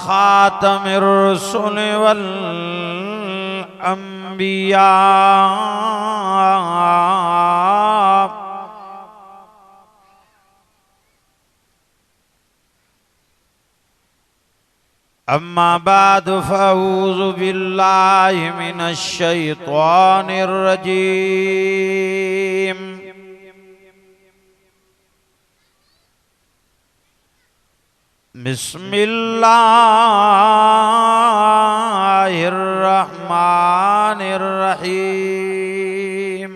खातमिर रुसुल वल अंबिया अम्मा बाद फ़अऊज़ु बिल्लाहि मिनश शैतानिर रजीम। बिस्मिल्लाहिर रहमानिर रहीम।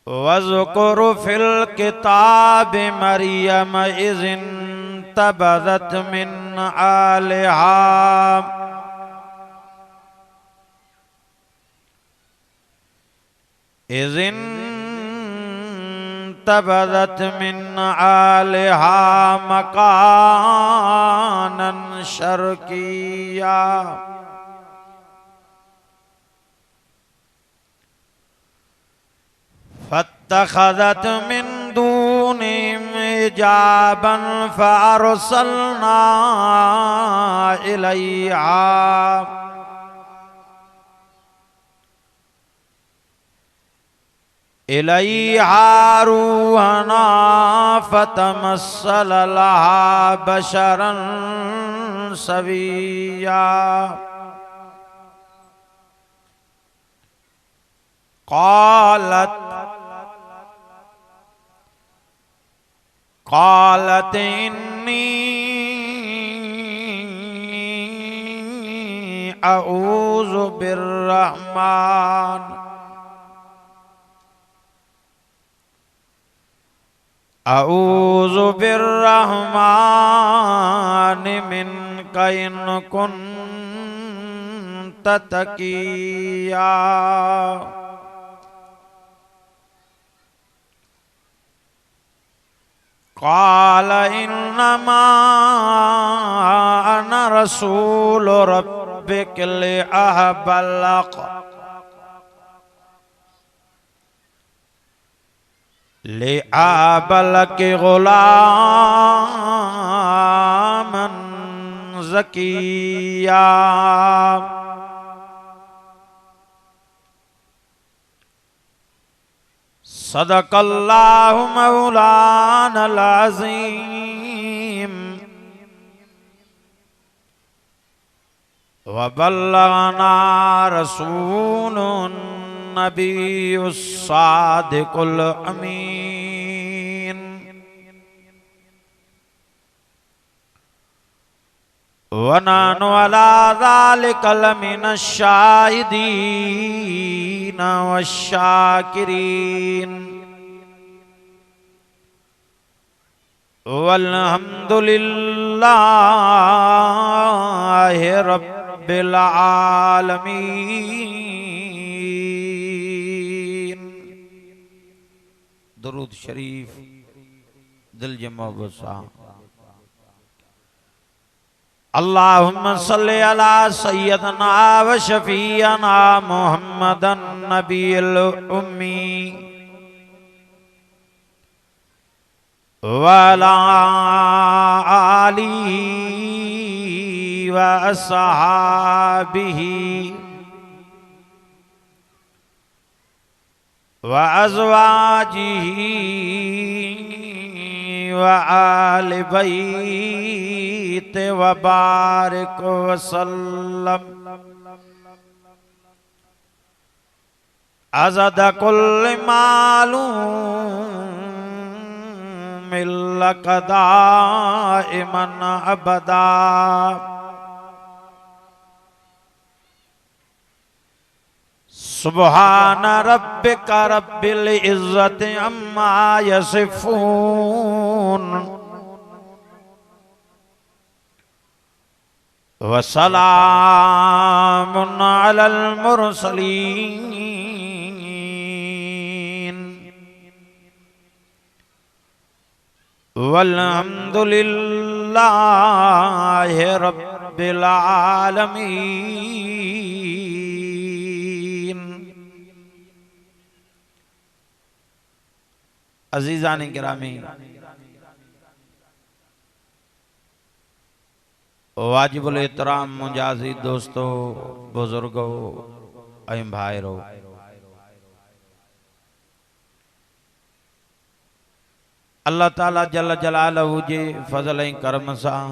वज़्कुर फ़िल किताब मरियम इज़ इंतबज़त मिन आलिहा इज़ इंतबज़त मिन आलिहा मकानन शर्किया फत्तखज़त मिन दूनिहिम हिजाबन फ़अरसलना इलैहा रूहना फ़तमस्सल लहा बशरन सविय्या। क़ालत इन्नी अऊज़ु बिर्रहमान मिनका इन कुन्त तक़िया। क़ाल इन्नमा अना रसूलु रब्बिक लिअहब लक ग़ुलामन ज़किय्या। सदक़ल्लाहु मौलानल अज़ीम व बल्लगना रसूलुन नबियुस सादिकुल अमीन। व नहनु अला ज़ालिका लमिनश शाहिदीन वश्शाकिरीन वल्हम्दुलिल्लाहि रब्बिल आलमीन। दुरूद शरीफ दिल जमा बसा। अल्लाहुम्मा सल्लि अला सय्यदना व शफीअना मुहम्मदन नबियल उम्मी व अला आलिहि व अस्हाबिहि व अज़वाजिहि व आलि बैत व बारिक वसल्लम अज़द कुल्ल मालूम लक दाइमन अबदा। सुब्हान रब्बिका रब्बिल इज़्ज़ति अम्मा यसिफून व सलामुन अलल मुरसलीन वल्हम्दुलिल्लाहि रब्बिल आलमीन। अज़ीज़ान गिरामी, वाजिबुल एहतराम मुजाजी दोस्तों बुजुर्गों ऐं भाइरो, अल्लाह ताला जल जलालहू जे फज़ल ऐं करम सां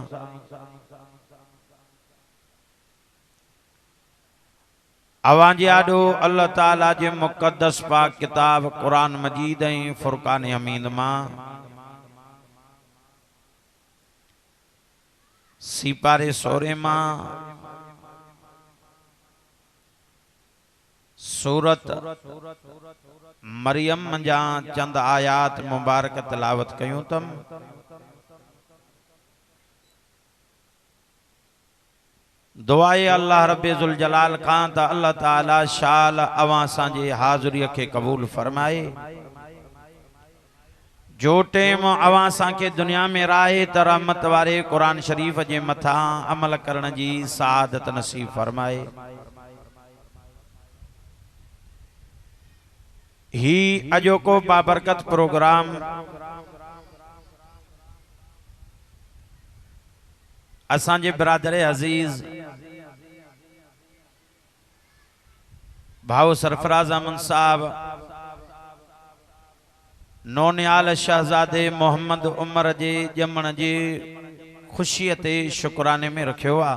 अवां जे आॾो अल्लाह ताला जे मुक़द्दस पाक किताब क़ुरान मजीद ऐं फुरकान हमीद मां सीपारे सोरे मां सूरत मरियम जा चंद आयात मुबारक तिलावत कयूं तम। दुआए अल्लाह रब्बे जुल जलाल खां त अल्लाह ताला शाल अवां सांजे हाज़ुरीअ खे क़बूल फरमाए। जो टेम अवां सांखे दुनिया में राहे त रहमत वारे कुरान शरीफ जे मथां अमल करण जी सआदत नसीब फरमाए। ही अजोको बाबरकत प्रोग्राम असांजे बिरादर अजीज भाऊ सरफराज अमन साहब नौनियाल शहजादे मोहम्मद उमर जे जमण जी खुशी ते शुक्राने में रखियो आ।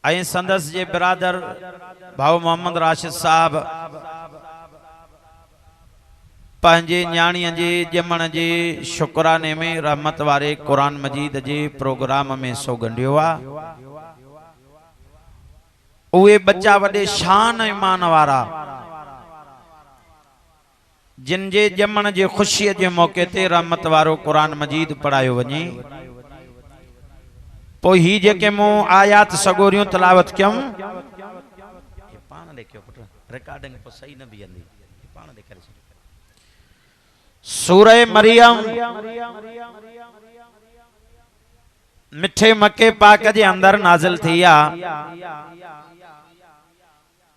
ऐं संदस जे बिरादर भाऊ मोहम्मद राशिद साहब पंहिंजे न्याणीअ जे जमण जे शुक्राने में रहमत वारे कुरान मजीद जे प्रोग्राम में सोगंडियो आ। उहे बच्चा वॾे शान ईमान वारा जिन जे जमण जे खुशीअ जे मौके ते रहमत वारो कुरान मजीद पढ़ायो वञे। पोइ ही जेके मूं आयात सगोरियूं तिलावत कयमि पाण ॾेखियो पुट रिकॉर्डिंग पोइ सही न बीहंदी पाण ॾेखारे छॾ। सूरह मरियम मिठे मक्के पाक जे अंदर नाज़िल थी आ।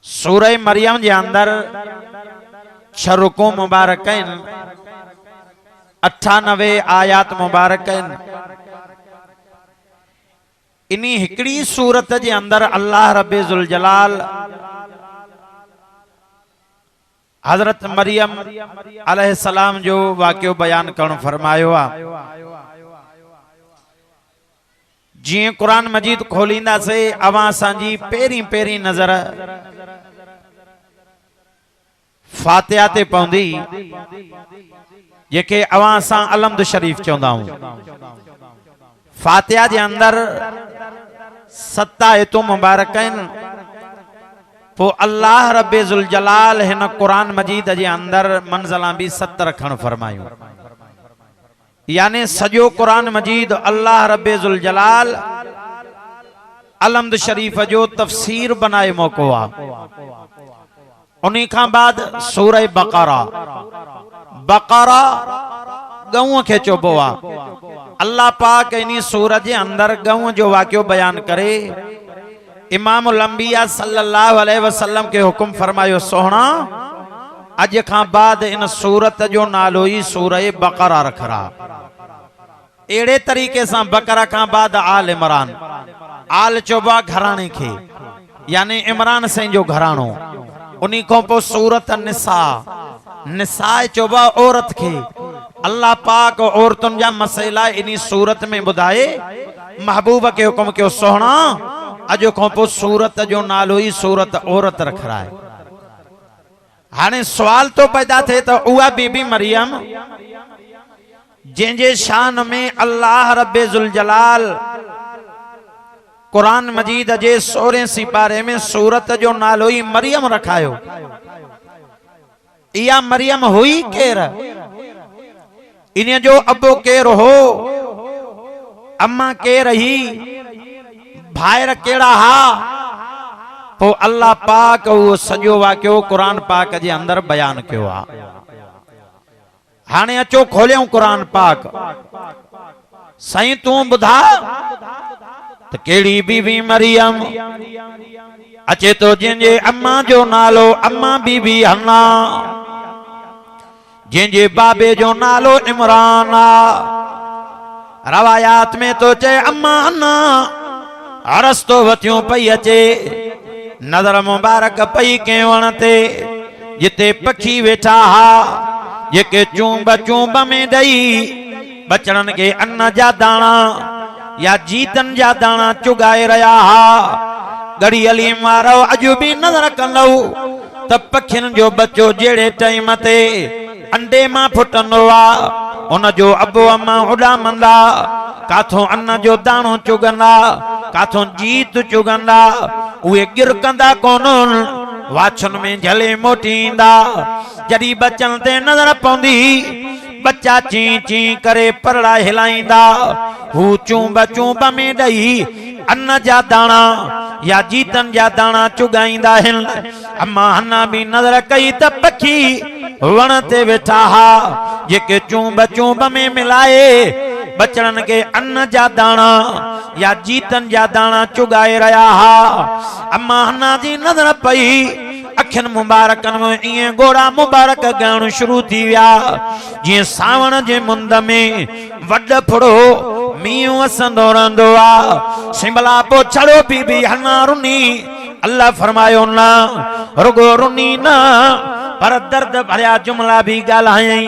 सूरह मरियम जे अंदर 6 रुकू मुबारक आहिनि, 98 आयात मुबारक आहिनि। इन्ही हिकड़ी सूरत जे अंदर अल्लाह रब्बे जुल जलाल हजरत मरियम अलैहिस्सलाम जो वाक़ियो बयान करण फरमायो आ। जिए कुरान मजीद खोलींदा से अवां सांजी पेरी पेरी नजर फातिहा ते पवंदी जेके अवां सां अलम्द शरीफ चवंदा आहियूं। फातिहा जे अंदर 7 आयतूं मुबारक आहिनि। पोइ अल्लाह रब्बे जुल जलाल हिन कुरान मजीद जे अंदर मंज़िलां भी 7 रखण फरमायूं। यानी सजो कुरान मजीद अल्लाह रब्बे जुल जलाल अलम्द शरीफ जो तफसीर बनाए मौको आ। उन्हीं खां बाद सूरह बकरा बकरा गऊ के चोबो आ। अल्लाह पाक इन्हीं सूरत जे अंदर गऊ जो वाक़ियो बयान करे इमामुल अंबिया सल्लल्लाहु अलैहि वसल्लम के हुक्म फरमायो सोहना अज खां बाद इन सूरत जो नालो ही सूरह बकरा रखरा। एड़े तरीके से बकरा खां बाद आल इमरान आल चोबा घराने के यानी इमरान से जो घरानो। उन्हीं को पो सूरत निसा निसा चोबा औरत के। अल्लाह पाक औरतुन जा मसइला इन्हीं सूरत में बुधाए महबूब के हुक्म के सोहना अजो को पो सूरत जो नालो ही सूरत औरत रख रहा है। हाने सवाल तो पैदा थे तो उहा बीबी मरियम जेंजे शान में अल्लाह रब्बे जुल जलाल कुरान मजीद जे 16 सिपारे में सूरत जो नालो ही मरियम रखायो। इया मरियम हुई केर, इन्हें जो अबो केर हो, अम्मा केर ही, भाईर केड़ा हा। तो अल्लाह पाक वो सजो वाक्यो कुरान पाक जे अंदर बयान कियो आ। हाने अचो खोलियो कुरान पाक सही तू बुधा तो केड़ी बीबी मरियम अचे तो जिंजे अम्मा जो नालो अम्मा बीबी हन्ना, जिंजे बाबे जो नालो इमरान आ, रवायात में तो चे अम्मा अन्ना अरस्तो वतियों पई अचे नजर मुबारक पई के वण ते जिते पखी वेठा हा जेके चूंब चूंब में दई बचड़न के अन्न जा दाणा या जीतन जा दाणा चुगाए रहा हा। गड़ी अली मारो अजु भी नजर कंदो त पखिन जो बच्चो जेड़े टाइम ते अंडे मां फुटंदो आ उन जो अबो अम्मा उडामंदा काथों अन्न जो दाणो चुगंदा काथों जीत चुगंदा उहे गिरकंदा कोन वाछन में झले मोटींदा जड़ी बच्चन ते नजर पौंदी बच्चा ची ची करे परड़ा हिलाईंदा हू चूंब चूंब में दई अन्न जा दाणा या जीतन जा दाणा चुगाईंदा हिन। अम्मा हन्ना भी नजर कई त पखी वण ते वेठा हा जेके चूंब चूंब में मिलाए बचड़न के अन्न जा दाणा या जीतन जा दाणा चुगाए रहा हा। अम्मा हन्ना जी नजर पई अखिन मुबारकन में इए गोड़ा मुबारक गाण शुरू थी विया जी सावण जे मुंद में वड फुड़ो मींहुं वसंदो रहंदो आ सिमला पो छड़ो बीबी हन्ना रुनी अल्लाह फरमायो ना रुगो रुनी ना पर दर्द भरिया जुमला भी गालाई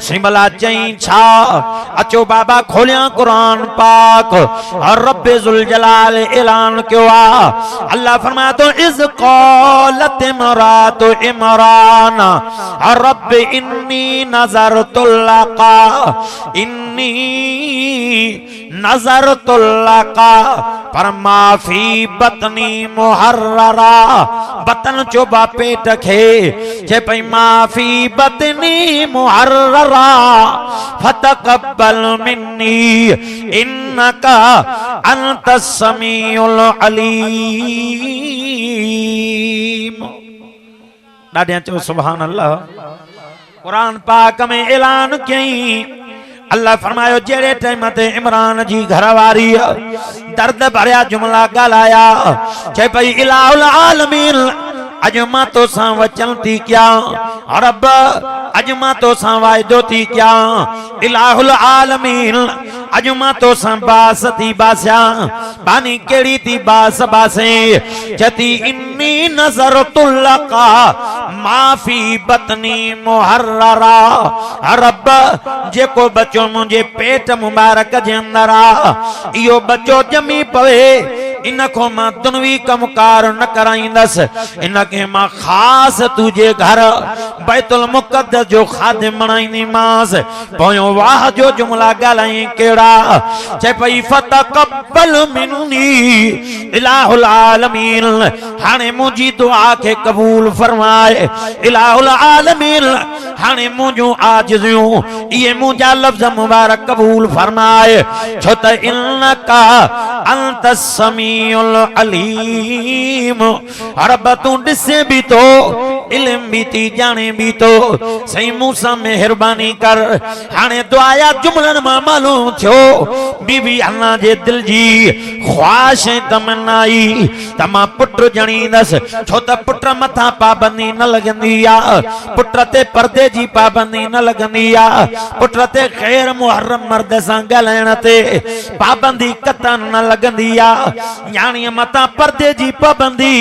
सिमला चई छा अचो बाबा खोलिया कुरान पाक और रब्बे जुल जलाल ऐलान क्यों आ अल्लाह फरमाया तो इज क़ालत इमरात इमरान और रब्बे इन्नी नज़रतु लका इन्नी नज़रतु लका पर माफी बतनी मुहर्ररा बतन चोबा पेट खे जे पई माफी बतनी मुहर्ररा फतकब्बल मिन्नी इन्नका अंतस समीउल अलीम। ॾाढियां चओ सुभान अल्लाह। कुरान पाक में ऐलान कई अल्लाह फरमायो जेड़े टाइम ते इमरान जी घरवारी दर्द भरिया जुमला ॻाल्हाया चए पई इलाहुल आलमीन अज मां तो सां वचन थी क्या रब अज मां तो सां वायदो थी क्या इलाहुल आलमीन अज मां तो सां बास थी बासिया बानी केड़ी थी बास बासे जती इन्नी नज़रतु लका माफी बतनी मुहर्ररा रब जेको बच्चो मुझे पेट मुबारक जे अंदर आ इहो बच्चो जमी पवे इनको मां दुनवी कमकार न कराईंदस इनके मां खास तुझे घर बैतुल मुक़द्दस जो खादिम बनाईंदी मास पोयो वाह जो जुमला गालाई केड़ा चे पई फतकब्बल मिन्नी इलाहुल आलमीन हाने मुजी दुआ के कबूल फरमाए इलाहुल आलमीन हाने मुजो आजिज़ियों ये मुजा लफ्ज़ मुबारक कबूल फरमाए छो त इन्नका अंतस समीउल अलीम रब तू दिसे भी तो इल्म भी थी जाने भी तो सही मूसा मेहरबानी कर हाने दुआया जुमलन मां मालूम थियो बीबी हन्ना जे दिल जी ख्वाहिश तमन्नाई तमा पुत्र जणींदस छो त पुत्र मथा पाबंदी न लगंदी आ पुत्र ते पर्दे जी पाबंदी न लगंदी आ पुत्र ते गैर मुहर्रम मर्द सां ॻाल्हाइण ते पाबंदी कतन न लगंदी आ न्याणी मथा पर्दे जी पाबंदी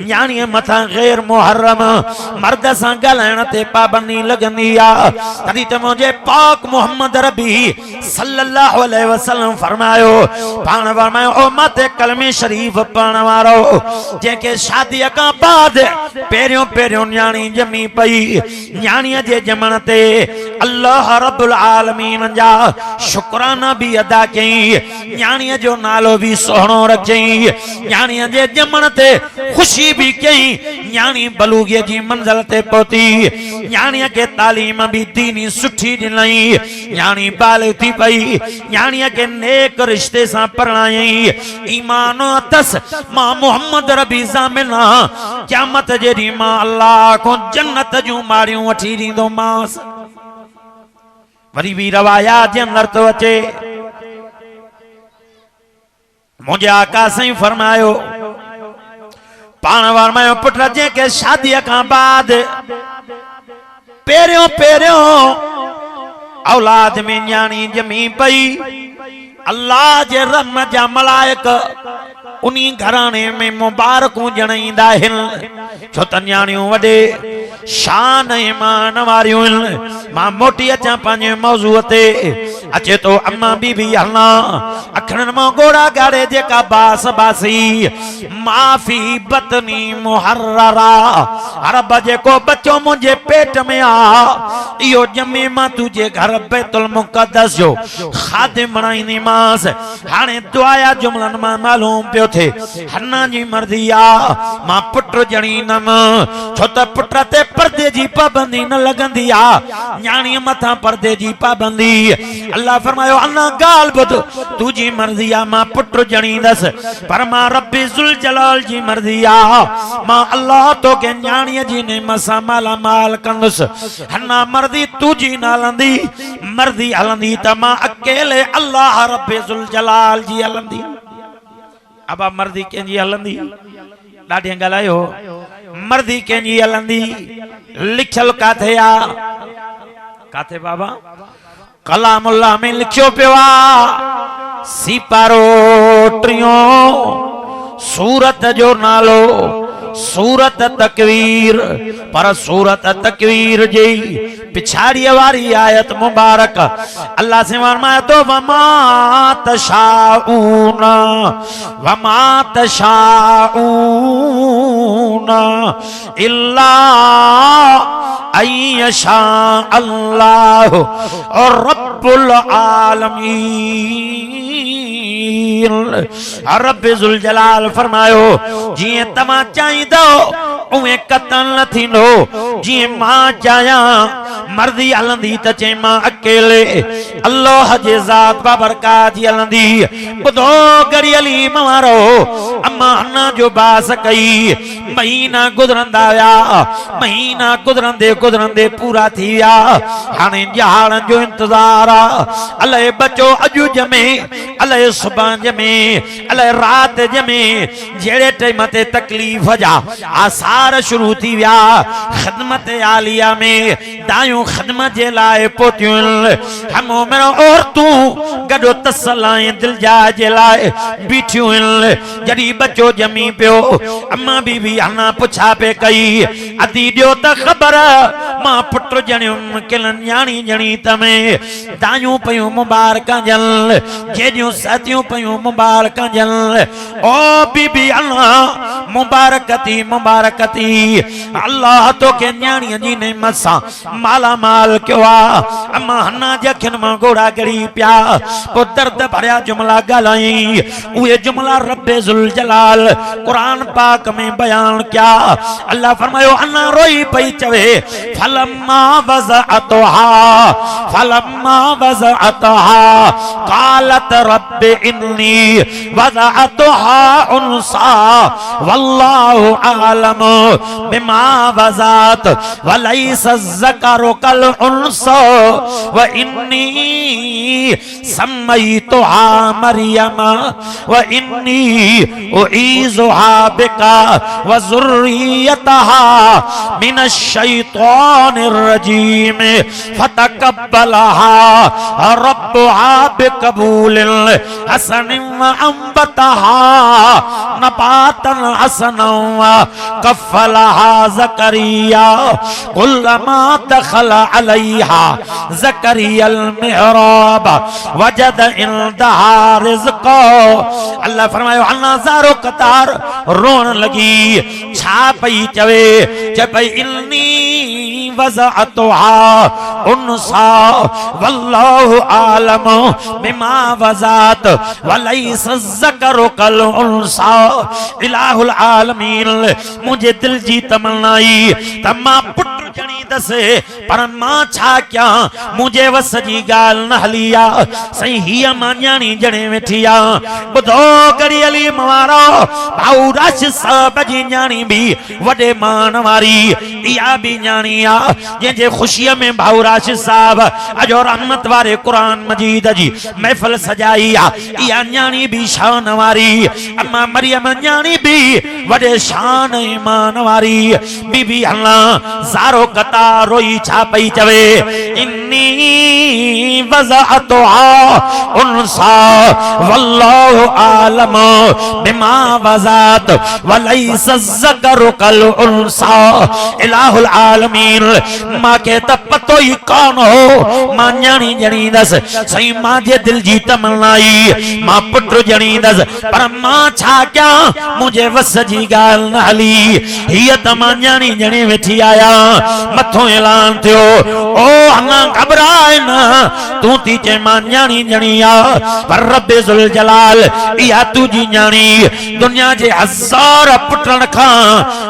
न्याणी मथा गैर मुहर्रम मर्द सां ॻाल्हाइण ते पाबंदी लगंदी आ तॾहिं त मुंहिंजे पाक मोहम्मद रबी सल्लल्लाहु अलैहि वसल्लम फरमायो पाण फरमायो ओ मते कलमे शरीफ पढ़ण वारो जेके शादीअ खां बाद पहिरियों पहिरियों न्याणी ॼमी पई न्याणीअ जे ॼमण ते अल्लाह रब्बुल आलमीन जा शुक्राना भी अदा कई न्याणीअ जो नालो भी सुहिणो रखई न्याणीअ जे ॼमण ते खुशी भी कई न्याणी बलूगीअ जी मंज़िल ते पहुती न्याणीअ के तालीम भी दीनी सुठी ॾिनई न्याणी बालिग थी पई न्याणीअ के नेक रिश्ते सां परणाई ईमान अथस मां मोहम्मद रबी ज़ामिन क़यामत जे ॾींहुं मां अल्लाह को जन्नत जूं मारियूं वठी ॾींदोमांस। वरी भी रवायात जे अंदर तो अचे मुझे आका साईं फरमायो पाण फरमायो पुट जेके शादीअ खां बाद पहिरियों पहिरियों औलाद में न्याणी ॼमी पई अल्लाह जे रहमत जा मलाइक उन्हीं घराने में मुबारकूं जणाईंदा आहिनि छो त न्याणियूं वॾे शान ईमान वारियूं आहिनि। मां मोटी अचां पंहिंजे मौज़ूअ ते अचे तो अम्मा बीबी हलना अखड़न मां गोड़ा गाड़े जेका बास बासी माफी बतनी मुहर्ररा अरब जेको बच्चो मुझे पेट में आ इयो जमे मां तुझे घर बैतुल मुक़द्दस जो खादिम बनाईंदी मास। हाणे दुआया जुमलन मां मालूम पियो थे हन्ना जी मर्जी आ मां पुत्र जणींदम छो त पुत्र ते पर्दे जी पाबंदी न लगंदी आ न्याणी मथा पर्दे जी पाबंदी। अल्लाह फरमायो अन्ना गाल बुध तुझी मर्जी आ मां पुत्र जणींदस पर मां रब्बी जुल जलाल जी मर्जी आ मां अल्लाह तो के न्याणी जी ने मसा माला माल कंदुस। हन्ना मर्जी तुझी न हलंदी मर्जी हलंदी त मां अकेले अल्लाह रब्बी जुल जलाल जी हलंदी। अब मर्जी कंहिंजी हलंदी ॾाढी ॻाल्हायो मर्जी कंहिंजी हलंदी लिखल काथे आ काथे बाबा कलामुल्लाह में लिखियो पियो आ सिपारो टियों सूरत जो नालो सूरत तकवीर पर सूरत तकवीर जी पिछाड़ी वाली आयत मुबारक अल्लाह से फरमाया तो वमा तशाऊना इल्ला अय्यशा अल्लाह और रब्बुल आलमीन। रब्बे जुल जलाल फरमायो जिए तमा चाहींदो उहे कतल न थींदो जिए मां चाया मर्जी हलंदी त चे मां अकेले अल्लाह जे ज़ात बाबरकात जी हलंदी। बुधो गड़ी अली मारो अम्मा हन्ना जो बास कई महीना गुजरंदा विया महीना गुजरंदे गुजरंदे पूरा थी विया हाणे जहाड़न जो इंतजार आ अले बच्चो अजु जमे अले सुबह जमे अले रात जमे जेड़े टाइम ते तकलीफ जा आसार शुरू थी विया खिदमत आलिया में दायूं खिदमत जे लाए पोतियूं हम मेरो औरतूं गडो तसलाए दिल जा जे लाए बीठियूं जड़ी बच्चो जमी पियो अम्मा बीबी हना पुछा पे कई अदी दियो त खबर मां पुत्र जणियुम किल न्याणी जणी तमे दायूं पयूं मुबारक जल जेदियूं साथियूं पयूं मुबारक जल ओ बीबी हना मुबारकती अल्लाह तो के न्याणी जी ने मसा माला माल क्यों आ अम्मा हन्ना जखन मां गोड़ा गड़ी पिया पो दर्द भरिया जुमला गालाई उहे जुमला रब्बे जुल जलाल कुरान पाक में बयान किया। अल्लाह फरमायो अन्ना रोई पई चवे फलम्मा वज़अतहा कालत रब्बे इन्नी वज़अतहा उनसा वल्लाहु आलम बिमा वज़अत वलैसा ज़करु कल उनसा व इन्नी सम्मैतुहा मरियम व इन्नी उईज़ुहा बिका व ज़ुर्रियतहा मिनश शैतानिर रजीम फतकब्बलहा रब्बुहा बिकबूलिल हसनिन व अंबतहा नबातन हसनन व कफ़लहा ज़करिया कुल्लमा दखल अलैहा ज़करियल मिहराब वजद इंदहा रिज़्क़ा। अल्लाह फरमायो अन्ना ज़ारो कतार रोन लगी छा पई चवे जब इन्नी वज़अतुहा उनसा वल्लाहु आलम बिमा वज़अत वलैसा ज़करु कल उनसा। इलाहुल आलमीन मुझे दिल जी तमन्नाई तमा पुत्र जणी दसे पर मां छा क्या मुझे वस जी गाल न हलिया सही हिया मां न्याणी जणे वेठिया। बुधो गड़ी अली मारो भाऊ राश साहब जी न्याणी भी वडे मान वारी इया भी न्याणी आ जे खुशिया में भाऊ राश साहब अजो रहमत वारे कुरान मजीद जी महफिल सजाई आ इया न्याणी भी शान वारी अम्मा मरियम न्याणी भी वडे शान ईमान वारी बीबी हल्ला ज़ारो कता रोई छा पई चवे इन इन्नी वज़अतुहा उन्सा वल्लाहु आलम बिमा वज़अत वलैसा ज़करु कल उन्सा इलाहुल आलमीन। मां के त पतो ही कौन हो मां न्याणी जणी दस सही मां जे दिल जी तमन्नाई मां पुत्र जणी दस पर मां छा क्या मुझे वस जी गाल न हली हिय त मां न्याणी जणी वेठी आया मथो ऐलान थियो ओ हना घबराए न तू ती चे मां न्याणी जणी आ पर रब्बे जुल जलाल इहा तुजी न्याणी दुनिया जे हजार पुटन खां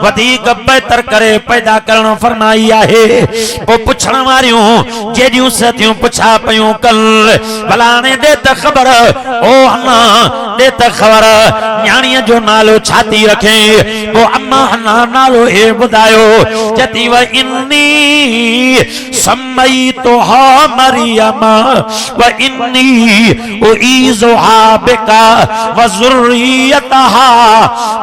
वधीक बेहतर करे पैदा करण फरमाई आहे। पो पुछण वारियूं जेडियूं सतियूं पुछा पयूं कल भलाने दे त खबर ओ हना दे त खबर न्याणीअ जो नालो छाती रखे। पो अम्मा हना नालो हे बुधायो जती व इन्नी सम्मैतुहा मरियम व इन्नी उईज़ुहा बिका व ज़ुर्रियतहा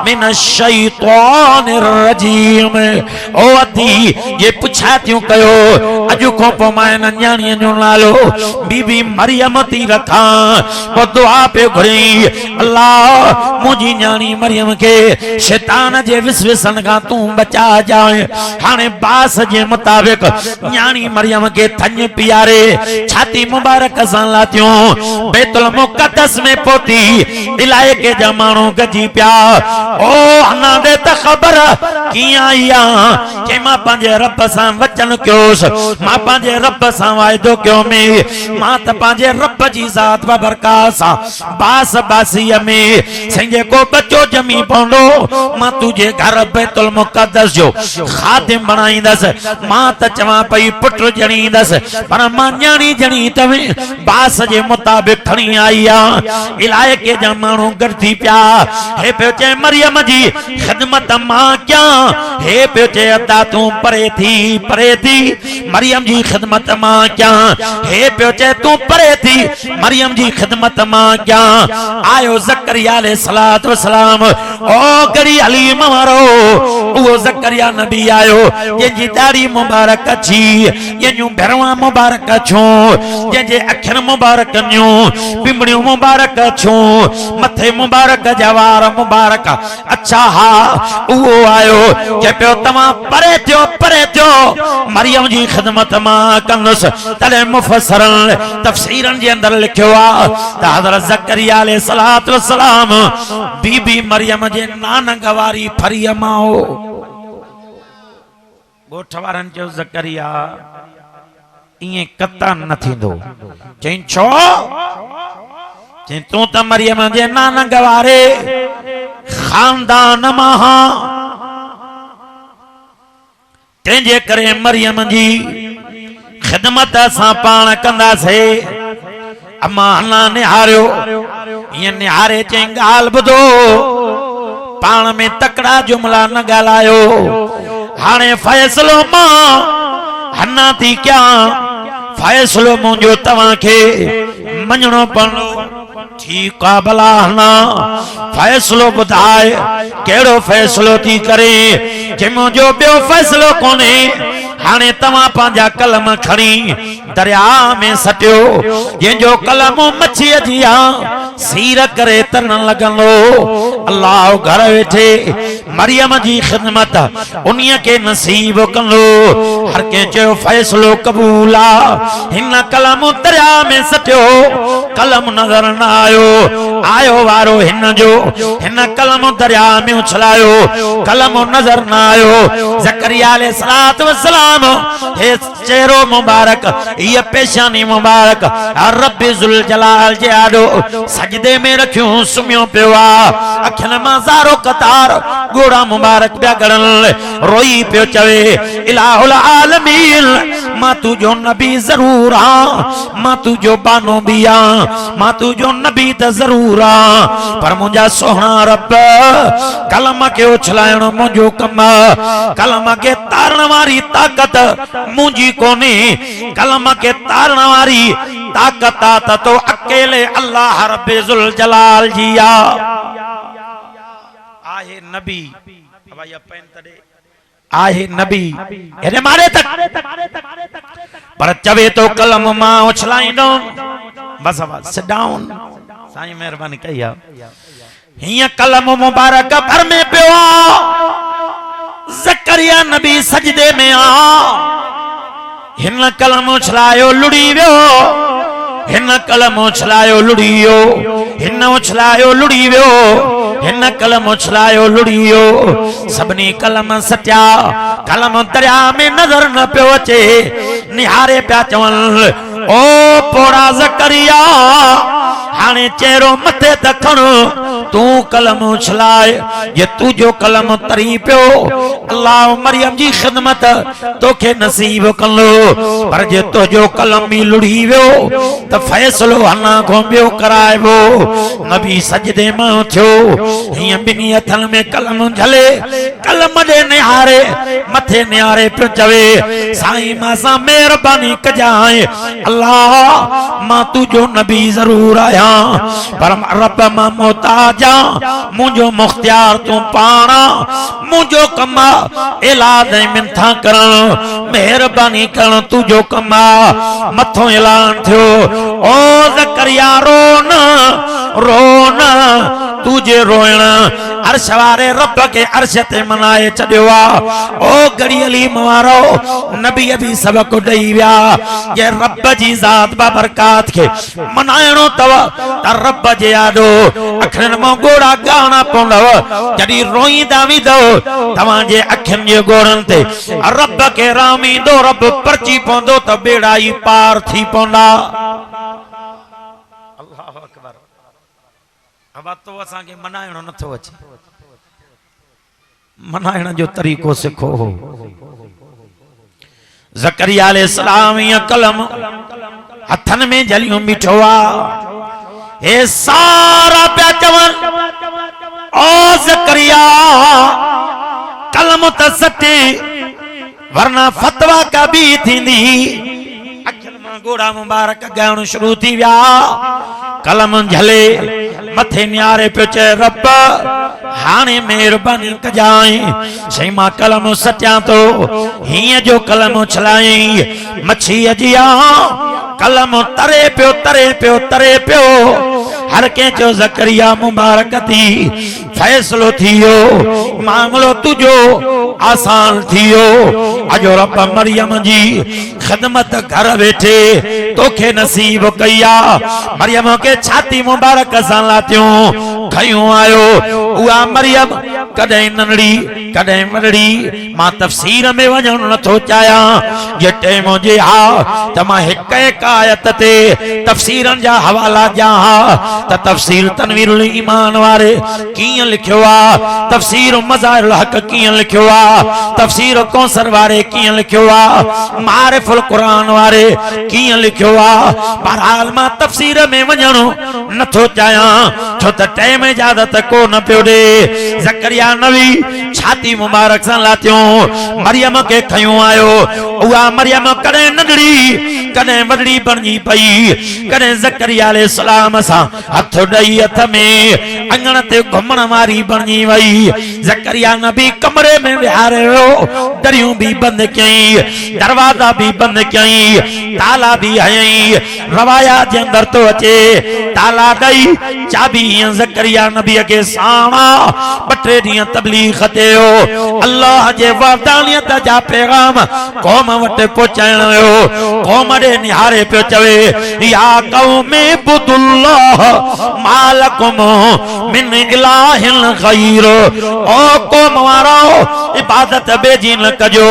मिनश शैतानिर रजीम। ओ अदी ये पुछा थियूं कयो अजु को पो मां न्याणीअ जो नालो बीबी मरियम थी रखा। पो दुआ पे घुरी अल्लाह मुझी न्याणी मरियम के शैतान जे विसवसन खां तू बचा जाए। हाने बास जे मुताबिक न्याणी मरियम के थन पियारे छाती मुबारक सां लातियूं बैतुल मुक़द्दस में पहुती इलाइके जा माण्हू गजी पिया। ओ हना दे त खबर कीअं आई आ के मां पंहिंजे रब सां वचन कयोसि मां पंहिंजे रब सां वाइदो कयो में मां त पंहिंजे रब जी ज़ात बरकात सां बास बासीअ में संगे को बच्चो जमी पवंदो मां तुझे घर बैतुल मुक़द्दस जो खादिम बणाईंदसि। मां त चवां पई पुट जणींदसि पर मां न्याणी जणी तवे बास जे मुताबिक खणी आई आ। इलाइके जा माण्हू गॾिजी पिया हे पियो चए मरियम जी ख़िदमत मां क्या हे पियो चए अदा तू परे थी मरियम जी ख़िदमत मां क्या हे पियो चए तू परे थी मरियम जी ख़िदमत मां क्या। आयो ज़करिया अलैहिस्सलातु वस्सलाम ओ गड़ी हलीम वारो वो ज़करिया नबी आयो जंहिंजी दाढ़ी मुबारक छी जंहिंजूं भरवा मुबारक छो जंहिंजे अखर मुबारक न्यूं पिंबड़ियूं मुबारक छो मथे मुबारक जवार मुबारक अच्छा हा वो आयो के पियो तमा परे थियो मरियम जी ख़िदमत मां कंदुसि। तॾहिं मुफ़स्सिरन तफ़सीरन जे अंदर लिखियो आ त हज़रत ज़करिया अलैहिस्सलातु वस्सलाम बीबी मरियम जे नानंग वारी फरीअ मां हो। ॻोठ वारनि चयो ज़करिया इएं कता न थींदो। चई छो? चई तूं त मरियम जे नानंग वारे खानदान मां तंहिंजे करे मरियम जी ख़िदमत असां पाण कंदासीं। अम्मा हन्ना निहारियो ईअं निहारे चई ॻाल्हि ॿुधो पाण में तकड़ा जुमला न ॻाल्हायो हाणे फ़ैसिलो मां हन्ना थी कयां फ़ैसिलो मुंहिंजो तव्हांखे मञणो पवंदो। ठीक आ भला हन्ना फ़ैसिलो ॿुधाए कहिड़ो फ़ैसिलो थी करे। जे मुंहिंजो ॿियो फ़ैसिलो कोन्हे हाणे तव्हां पंहिंजा कलम खणी दरिया में सटियो जंहिंजो कलम मच्छीअ जी आ सीर करे तरण लॻंदो। अल्लाह घर वेठे मरियम जी ख़िदमत उन्हीअ के नसीब कंदो। हर कंहिं चयो फ़ैसिलो क़बूल आ। हिन कलम दरिया में सटियो कलम नज़र न आयो वारो हिन जो हिन कलम दरिया में उछलायो कलम नज़र न आयो। ज़करिया अलैहिस्सलातु वस्सलाम हे चेहरो मुबारक ये पेशानी मुबारक रब्बे जुल जलाल जे आडो सजदे में रखियो सुम्यो पियो आ। अखियुनि मां ज़ारो कतार गोड़ा मुबारक पिया गड़न रोई पियो चवे इलाहुल आलमीन मां तुझो नबी ज़रूर आ मां तुझो बानो भी आ मां तुझो नबी त ज़रूर आ पर मुंहिंजा सोहणा रब कलम के उछलाइण मुंहिंजो कम कलम के तारण वारी ताकत मुंहिंजी कोन्हे कलम के तारण वारी ताकत आ तो अकेले अल्लाह रब्बे जुल जलाल जी आहे नबी भाई पेन तड़े आहे नबी एने मारे तक पर चवे तो कलम मां उछलाइंदो बस बस सिट डाउन साईं मेहरबानी कई आहे हिया कलम मुबारक भर में पियो ज़करिया नबी सजदे में आ हिन कलम उछलायो लुड़ी वियो हिन कलम उछलायो लुड़ी वियो हिन उछलायो लुड़ी वियो हिन कलम उछलायो लुड़ी वियो सभनी कलम सटिया कलम दरिया में नजर न पियो अचे निहारे पिया चवन ओ पोड़ा ज़करिया हाणे चेहरो मथे त खण तू कलम उछलाए ये तू जो कलम तरी पियो अल्लाह मरियम जी खिदमत तोखे नसीब कंदो पर जे तो जो कलम भी लुड़ी वियो त फैसलो अना को ॿियो कराइबो नबी सजदे मां थियो हिय बिनी हथन में कलम झले कलम दे निहारे मथे निहारे पियो चवे साईं मां सां मेहरबानी कजाए अल्लाह मां तुझो नबी जरूर आया पर रब मां मोहताजा मुझो मुख्तियार तू पाना मुझो कमा इलाद मिनथा करण मेहरबानी करण तुझो कमा मथो ऐलान थियो ओ ज़करिया रोन रोन तुझे रोइण अर्श वारे रब के अर्श ते मनाए छॾियो ओ घड़ी अली मारो नबी भी सबक ॾेई विया ये रब जी ज़ात बाबरकात के मनाइणो तव त रब जे यादो अखरन मां गोड़ा गाना पवंदव जॾहिं रोईंदा वेंदव तव्हां जे अखियुनि जे गोड़नि ते रब के रामींदो रब परची पवंदो त बेड़ा ई पार थी पवंदा अल्लाहु अकबर अब तो असां के मनाइणो नथो अचे मनाइण जो तरीको सिखो हो ज़करिया अलैहिस्सलाम ये कलम हथन में जलियों बीठो आ ए सारा पिया चवन ओ ज़करिया कलम त सटे वरना फतवा का भी थींदी अखियुनि मां गोड़ा मुबारक ॻाइण शुरू थी विया कलम झले मथे नियारे पियो चए रब हाणे मेहरबानी कजाई सही मां कलम सटिया तो हीअं जो कलम उछलाई मच्छी अजिया कलम तरे पियो तरे पियो तरे पियो हर कंहिं चयो ज़करिया मुबारक थी फैसलो थियो मामलो तुझो आसान थियो अजो रब मरियम जी खिदमत घर बैठे तोखे नसीब कया मरियम के छाती मुबारक सां लातियूं खयूं आयो उहा मरियम कदे नंढड़ी कदे वॾड़ी मां तफसीर में वञण नथो चाहियां जे टाइम हुजे हा त मां हिक हिक आयत ते तफसीरन जा हवाला ॾियां हा त तफसीर तनवीरुल ईमान वारे कीअं लिखियो आ तफसीर मज़ाहिरुल हक़ कीअं लिखियो आ तफसीर कौसर वारे कीअं लिखियो आ मारिफुल कुरान वारे कीअं लिखियो आ बहरहाल मां तफसीर में वञण नथो चाहियां छो त टाइम इजाज़त को न पियो ॾे ज़करिया नबी छाती मुबारक सां लातियूं मरियम के खयूं आयो उहा मरियम कॾहिं नंढड़ी कॾहिं वॾड़ी बणजी पई कॾहिं ज़करिया अलैहिस्सलाम सां हथ ॾेई हथ में अंगण ते घुमण वारी बणजी वई ज़करिया नबी कमरे में विहारियो दरियूं भी बंद कयईं दरवाजा भी बंद कयईं ताला भी हयईं रवायात जे अंदर तो अचे ताला ॾेई चाबी ज़करिया नबी के साणा 2-3 ॾींहं तबलीग ते अल्लाह जे वहदानियत जा पैगाम कौम वटि पहुचाइण वियो कौम ॾे निहारे पियो चवे या कौम बुदुल्लाह मालकुम मिन इलाहिन गैर ओ कौम वारो इबादत बेजी न कजो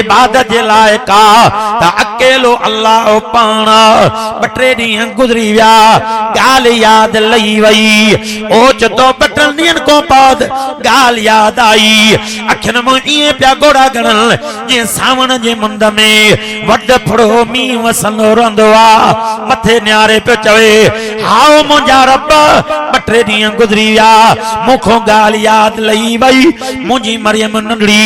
इबादत जे लाइक़ आ त अकेलो अल्लाह पाण 2-3 ॾींहं गुज़री विया ॻाल्हि याद लही वई ओचितो 2 ॾींहंनि खां बाद ॻाल्हि याद आई अखियुनि में ईअं पिया गोड़ा गणन जीअं सावण जे मुंद में वॾ फुड़ो मींहुं वसंदो रहंदो आहे मथे निहारे पियो चवे हाओ मुंहिंजा रब 2-3 ॾींहं गुज़री विया मूंखां ॻाल्हि यादि लही वई मुंहिंजी मरियम नंढड़ी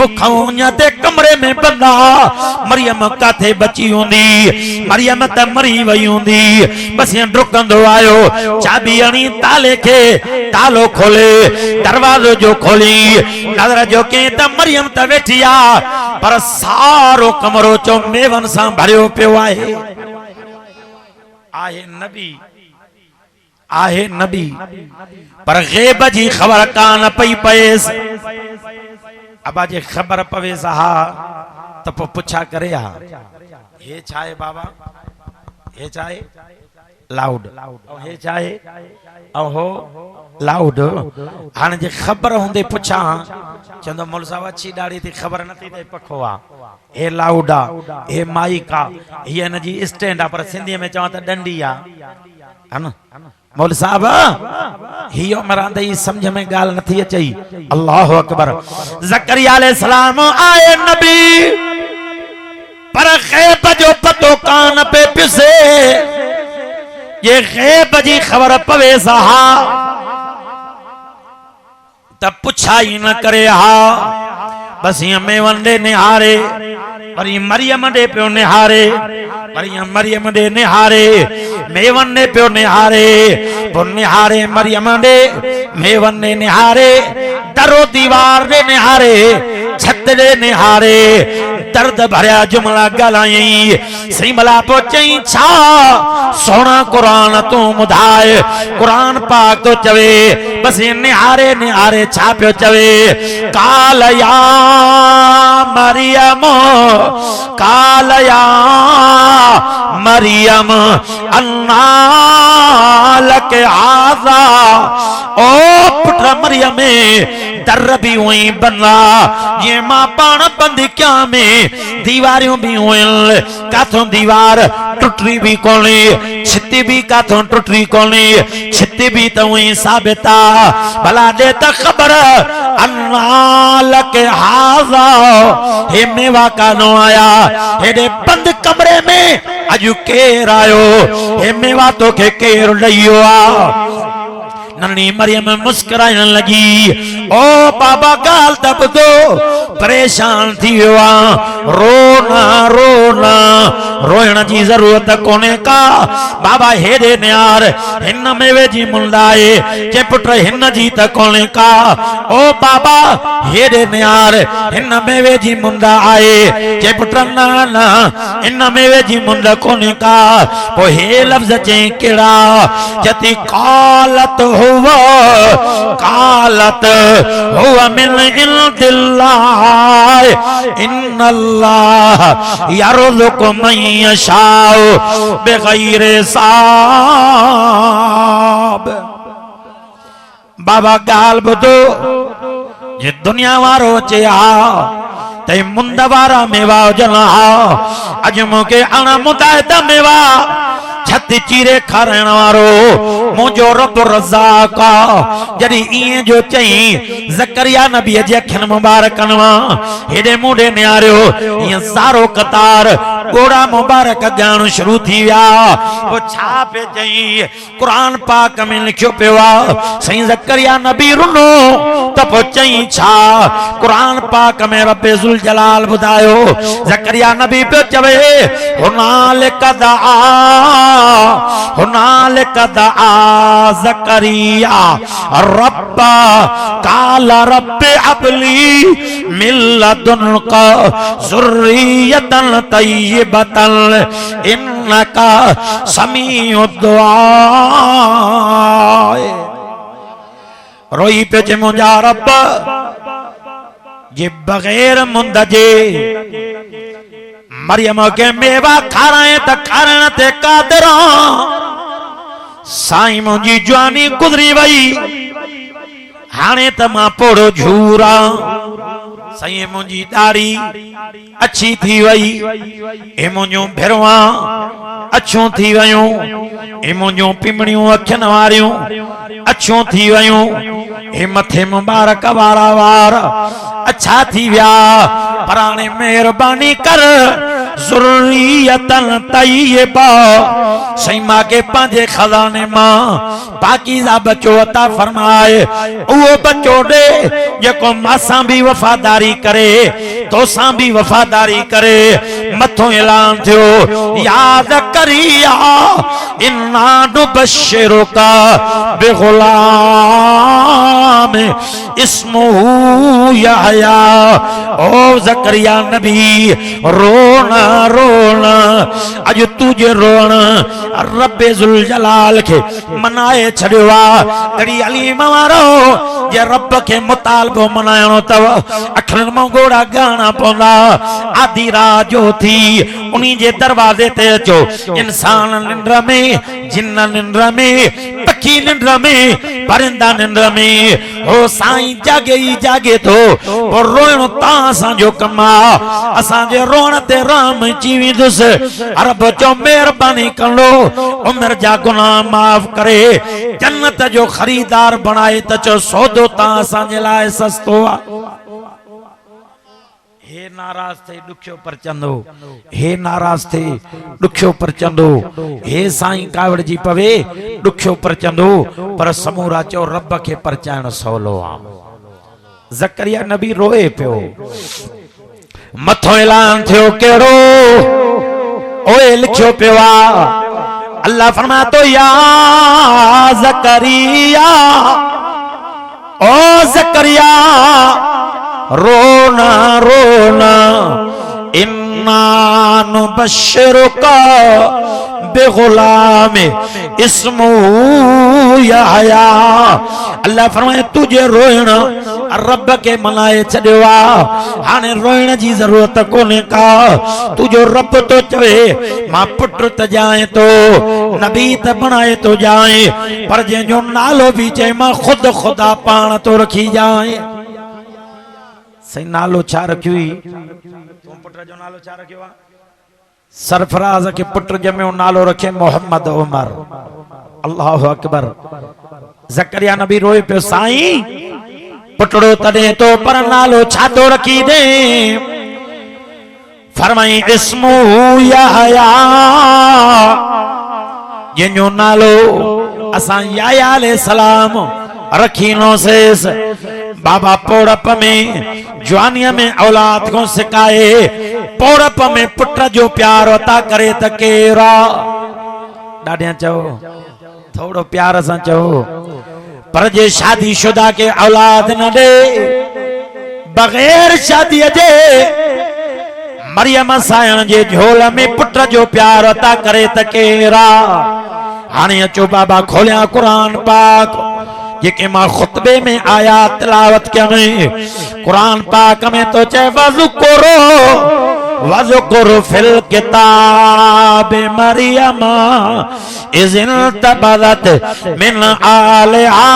बुखऊं अञा ते कमरे में बंद आहे मरियम काथे माथे बची हुंदी मरियम त मरी वई हुंदी बस ईअं डुकंदो आयो चाबी हणी ताले खे तालो खोले दरवाजो जो खोली नज़र जो के त मरियम त वेठी आ पर सारो कमरो चो मेवन सां भरियो पियो आहे आहे नबी पर गैब जी खबर कान पई पएस अबा जे खबर पवेस हा त पोइ पुछा करे हा हे छा आहे बाबा हे छा आहे लाउड हे छा आहे हो लाउड हाणे जे खबर हूंदे पुछा चंदो मोल साहब अच्छी दाढ़ी थी खबर नथी ते पखो आ हे लाउड आ हे माइक आ ये न जी स्टैंड आ पर सिंधी में चवा त डंडी आ है ना मौल साहब हियो मरांदे समझ में गाल नथी अचई अल्लाह अकबर ज़करिया अलैहि सलाम आए नबी पर गैब जो पतो कान पे पिसे ये गैब जी खबर पवे सहा तब पुछा ही न करे हा बस ये में वंदे निहारे पर ये मरियम दे पियो निहारे पर ये मरियम दे निहारे मेवन ने पियो निहारे पुन निहारे मरियम दे मेवन ने निहारे दरो दीवार दे निहारे छत दे निहारे दर्द भरिया जुमला गलाई श्रीमला पोचई छा सोना कुरान तू मुधाए कुरान पाक तो चवे बस निहारे निहारे छा पियो चवे काल या मरियम काल या मरियम अन्ना लक आजा ओ पुत्र मरियम दर भी हुई बना ये मां पान बंद क्या में दीवारियों भी हुई काथों दीवार टुटरी भी कोनी छित्ती भी काथों टुटरी कोनी छित्ती भी तो हुई साबिता भला दे त खबर अन्ना लक हाजा हे मेवा कानो आया हेडे बंद कमरे में अजु केर आयो हे मेवा तो के केर लइयो आ नन्ही मरियम मुस्कुराइण लगी ओ बाबा गाल दब दो परेशान थी वियो रोना रोना रोइण जी जरूरत कोने का बाबा हेरे न्यार हिन में वेजी मुंडाए जे पुट हिन जी त कोने का ओ बाबा हेरे न्यार हिन में वेजी मुंडा आए जे पुट ना ना हिन में वेजी मुंडा कोने का पो हे लफ्ज चे केड़ा जति कालत हुआ कालत हुआ मिन इल्दिल्लाह इन्नल्लाह यरज़ुक़ु मन यशाउ बिग़ैर हिसाब बाबा गाल बुधो जे दुनिया वारो चे आ ते मुंद वारा मेवा जना अज मुके अण मुदायत मेवा छत चीरे खारण वारो मुझो रब रज़ाक जदी इए जो चई ज़करिया नबी जे अखन मुबारकन वा हेडे मुडे न्यारियो ये सारो कतार गोड़ा मुबारक गाण शुरू थी व्या वो छा पे चई कुरान पाक में लिखियो पियो आ सही ज़करिया नबी रुनो त पो चई छा कुरान पाक में रब जुल जलाल बुधायो ज़करिया नबी पे चवे हुनालिक दआ हुनालिक दआ ज़करिया रब्बा काल रब्बि अबली मिन लदुनका ज़ुर्रियतन तय्यबतन इन्नका समीउद दुआ रोई पे जे मुंजा रब जे बगैर मुंद जे मरियम के मेवा खाराए त खारण ते कादरा साईं मुंजी जवानी गुजरी वई हाणे त मां पोड़ो झूरा साईं मुंजी दाढ़ी अच्छी थी वई ए मुंजो भिरवा अच्छो थी वयूं ए मुंजो पिमणियों अखियन वारियूं अच्छो थी वयूं ए मथे मुबारक वारा वार अच्छा थी व्या पर हाणे मेहरबानी कर ज़ुर्रियतन तय्यबा सही मां के पांजे खजाने मां पाकीज़ा बच्चो अता फरमाए वो बच्चो दे जेको मां सां भी वफादारी करे तो सां भी वफादारी करे मथों ऐलान थियो याद करिया इन्ना नुबश्शिरुका बिगुलाम इस्मुहु यहया। ओ ज़करिया नबी रोना रोना अज तुझे रोना रब्बे जुल जलाल के मनाए छड़वा कड़ी अलीम वारो जे रब के मुतालबो मनायो तव अखरन मंगोड़ा गाना पौंदा आधी रात जो थी उन्हीं जे दरवाजे ते अचो इंसान निंद्र में जिन्न निंद्र में पखी निंद्र में परिंदा निंद्र में हो साईं जागे ही जागे तो और रोण ता असां जो कमा असां जे रोण ते राम जीवी दुस अरब जो मेहरबानी करो उम्र जा गुनाह माफ करे जन्नत जो खरीदार बनाए त चो सौदो ता असां जे लाए सस्तो आ। हे नाराज थे दुखियो पर चंदो हे नाराज थे दुखियो पर चंदो हे साईं कावड़ जी पवे दुखियो पर चंदो पर समूरा चो रब के परचाइण सवलो आ। ज़करिया नबी रोए पियो मथों ऐलान थियो केड़ो ओए लिखियो पियो आ। अल्लाह फरमाए तो या ज़करिया ओ ज़करिया रोना रोना इन्ना नुबश्शिरुका बेगुलाम इस्मुहु यहया। अल्लाह फरमाए तुझे रोइण रब के मनाए छड़वा हाने रोइण जी जरूरत कोने का तुझो रब तो चवे मां पुत्र त जाए तो नबी त बनाए तो जाए पर जे जो नालो भी चे मां खुद खुदा पाण तो रखी जाए। सही नालो छा रखियो ही तुम पुत्र जो नालो छा रखियो आ सरफराज के पुत्र जमे नालो रखे मोहम्मद उमर। अल्लाह अकबर। ज़करिया नबी रोए पे साईं पुटड़ो तडे तो पर नालो छा तो रखी दे फरमाई इस्मुहु यहया जिनो नालो असां याया अलैहिस्सलाम रखी नो सेस बाबा पौड़प में जवानिया में औलाद को सिकाए पौड़प में पुत्र जो प्यार होता करे त केरा डाडिया चो थोड़ो प्यार सा चो पर जे शादी शुदा के औलाद न दे बगैर शादी जे मरियम सायण जे झोल में पुत्र जो प्यार होता करे त केरा। हाने अचो बाबा खोलिया कुरान पाक जेके मां खुतबे में आया तिलावत क्या में कुरान पाक में तो चे वज़कुरो फिल किताब मरियम इज़िन तबदत मिन आलिहा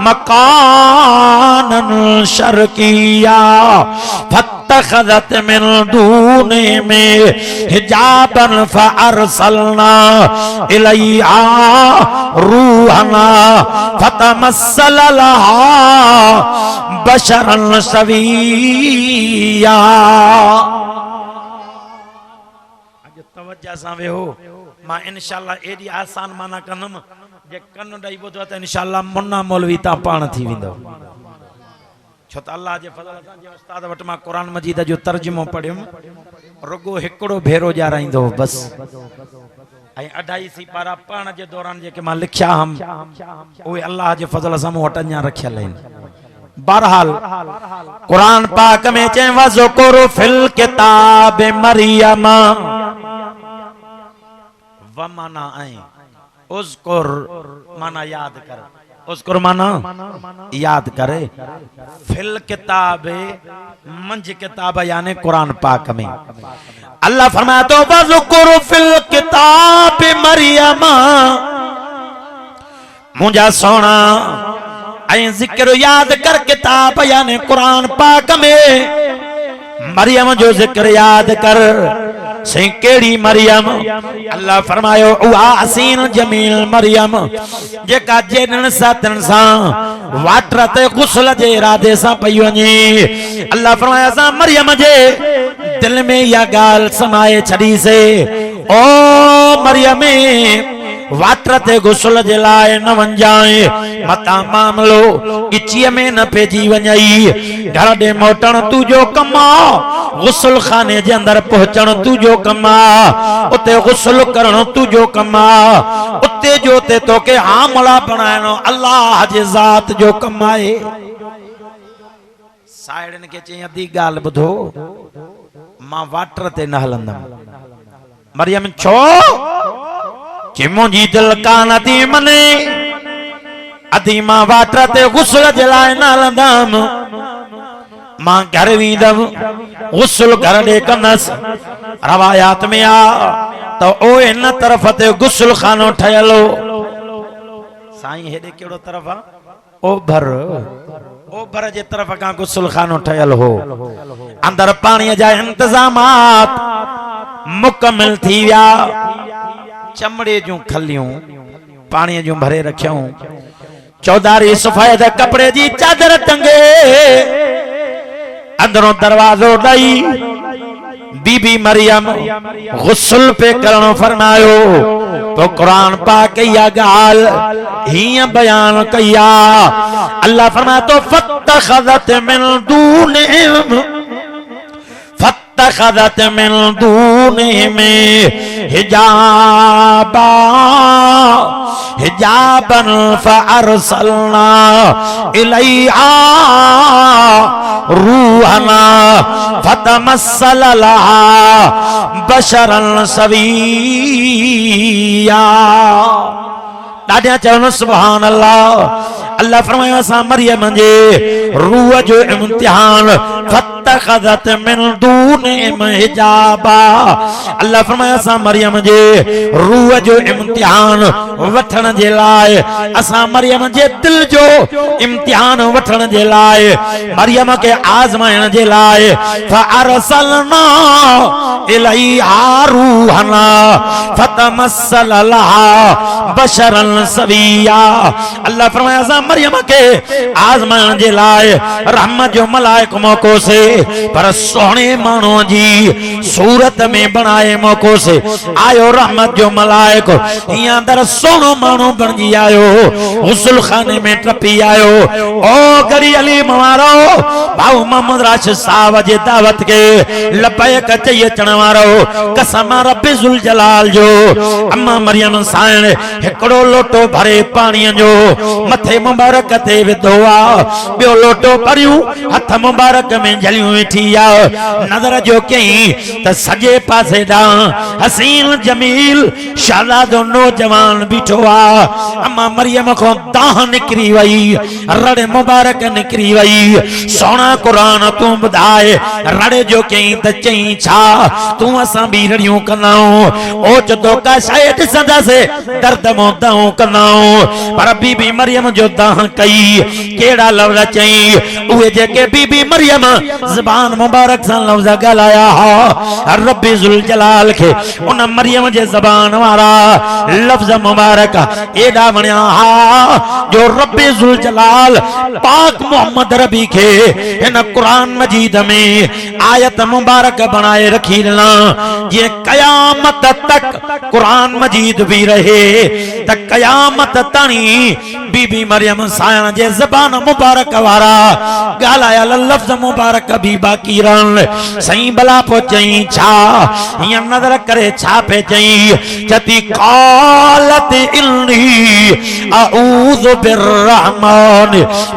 मकानन शर्किया फत्तखज़त मिन दूने में हिजाबन फअरसलना इलैहा रूहना फतमस्सल लहा बशरन सविया। तवज्जो सां वेहो मां इंशाअल्लाह एडी आसान माना कंदम जे कन ॾई ॿुधो त इंशाअल्लाह मुन्ना मौलवी ता पाण थी वेंदो छो त अल्लाह जे फज़ल सां जे उस्ताद वटि मां कुरान मजीद जो तर्जुमो पढ़ियुमि रुगो हिकिड़ो भेरो ॼाणाईंदो बस ऐं 2.5 सिपारा पढ़ण जे दौरान जेके मां लिखिया हम उहे अल्लाह जे फज़ल सां मूं वटि अञा रखियल आहिनि। बहरहाल कुरान पाक में चए वज़कुरो फिल किताब मरियम व माना ऐं उज़कुर माना याद कर उज़कुर माना याद करे फिल किताब मंझ किताब यानी कुरान पाक में अल्लाह फरमाया तो वज़कुर फिल किताब मरियम मुझा सोना ऐं जिक्र याद कर किताब यानी कुरान पाक में मरियम जो जिक्र याद कर सही केड़ी मरियम अल्लाह फरमायो उहा हसीन जमील मरियम जेका जेनन सातन सा वाटर ते गुस्ल जे इरादे सा पई वने। अल्लाह फरमाया सा मरियम जे दिल में या गाल समाए छड़ी से ओ मरियम वाटर ते गुस्ल जे लाए न वंजाए मता मामलो इची में न पेजी वञई घर दे मोटण तुजो कमा गुसल खाने जे अंदर पहुंचण तुझो कमा, उते गुसल करण तुझो कमा, उते जो ते तो के आमला बनायनो अल्लाह जे जात जो कमाए। साइडन के चई अधी गाल बुधो, मां वाटर ते न हलंदम। मरियम छो कि मुंहिंजी दिल कान थी मने, अधी मां वाटर ते गुसल जे लाइ न हलंदम, मां घर वींदम गुसल घर ॾे कंदसि। रवायात में आ तो ओ इन तरफ ते गुसल खानो ठहियलो। साईं हेॾे कहिड़ो तरफ आ? ओभर जे तरफ का गुसल खानो ठहियल हो। अंदर पानी जा इंतजामात मुकम्मल थी विया। चमड़े जूं खलियूं पानी जूं भरे रखियूं, चौधारी सफेद कपड़े जी चादर टंगे, अंदरों दरवाजो ॾई बीबी मरियम गुस्ल पे करणो फरमायो। तो कुरान पाक या गाल ही बयान किया। अल्लाह फरमाया तो फत्तखज़त मिन दूनिहिम हिजाबन फअरसलना इलैहा रूहना फतमस्सल लहा बशरन सविया। दादिया चवनो सुभान अल्लाह। अल्लाह फरमाया सा मरियम जे रूह जो इम्तिहान फत्तखज़त मिन दूनिहिम हिजाबा। अल्लाह फरमाया सा मरियम जे रूह जो इम्तिहान वठण जे लाइ, असा मरियम जे दिल जो इम्तिहान वठण जे लाइ, मरियम के आजमाइण जे लाइ फअरसलना इलैहा रूहना फतमस्सल लहा बशरन सविया। अल्लाह फरमाया सा मरियम के आजमाइण जे लाइ रहमत जो मलाइक मौको से, पर सोने मानो जी सूरत में बनाए मौको से आयो रहमत जो मलाइक। यहाँ अंदर सोनो मानो बणजी आयो, गुस्ल खाने में टपी आयो। ओ गरी अली मवारो भाऊ मोहम्मद राशिद साहब जे दावत के लबैक चई अचण वारो, कसम रब्बे जुल जलाल जो अम्मा मरियम साइण हिकड़ो लोटो भरे पानी जो मथे मुबारक ते विधो आ, ॿियो लोटो भरियूं हथ मुबारक में झलियूं वेठी आ। नज़र जो कई त सजे पासे ॾांहुं हसीन जमील शाहज़ादो नौजवान बीठो आ। अम्मा मरियम को दाह निकरी वई, रड़ मुबारक निकरी वई। सोना कुरान तू ॿुधाए रड़े जो कई त चई छा तू असां बि रड़ियूं कंदाऊं, ओच तो का शइ ॾिसंदासीं दर्द मोदाऊं कंदाऊं। पर बीबी मरियम जो दाह कई, केड़ा लफ्ज़ चई उहे जेके बीबी मरियम ज़बान मुबारक सां लफ्ज़ ॻाल्हाया हा। रब्बे ज़ुल जलाल खे उन मरियम जे ज़बान वारा लफ्ज़ मुबारक एॾा वणिया हा जो रब्बे ज़ुल जलाल पाक मोहम्मद रबी खे हिन कुरान मजीद में आयत मुबारक बनाए रखी ॾिना। जे क़यामत तक कुरान मजीद भी रहे त क़यामत ताणी बीबी मरियम सायण जे ज़बान मुबारक वारा ॻाल्हायल लफ्ज़ मुबारक भी बाक़ी रहन। सही भला पो चई छा, हीअं नज़र करे छा पे चई, चती क़ालत इन्नी अऊज़ु बिर्रहमान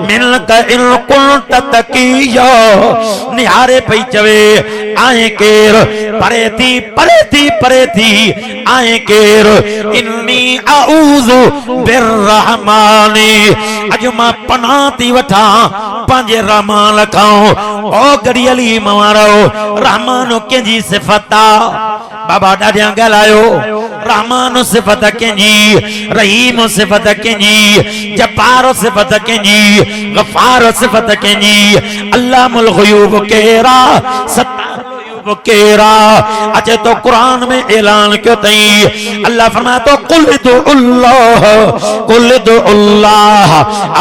मिनक इन कुंत तक़िया। निहारे पई चवे आए केर परे थी आए केर इन्नी अऊज़ु बिर्रहमान। अजो मां पनाह थी वठा पंहिंजे रहमान खां। ओ गड़ी अली मवारो रहमान कंहिंजी सिफ़त आ, बाबा ॾाढिया ॻाल्हायो। रहमान सिफ़त कंहिंजी, रहीम सिफ़त कंहिंजी, जब्बार सिफ़त कंहिंजी, गफ़ार सिफ़त कंहिंजी। अल्लाहुल ग़ुयूब केरा केरा अचे तो कुरान में ऐलान क्यों तई अल्लाह फरमाया तो कुल दुल्लाह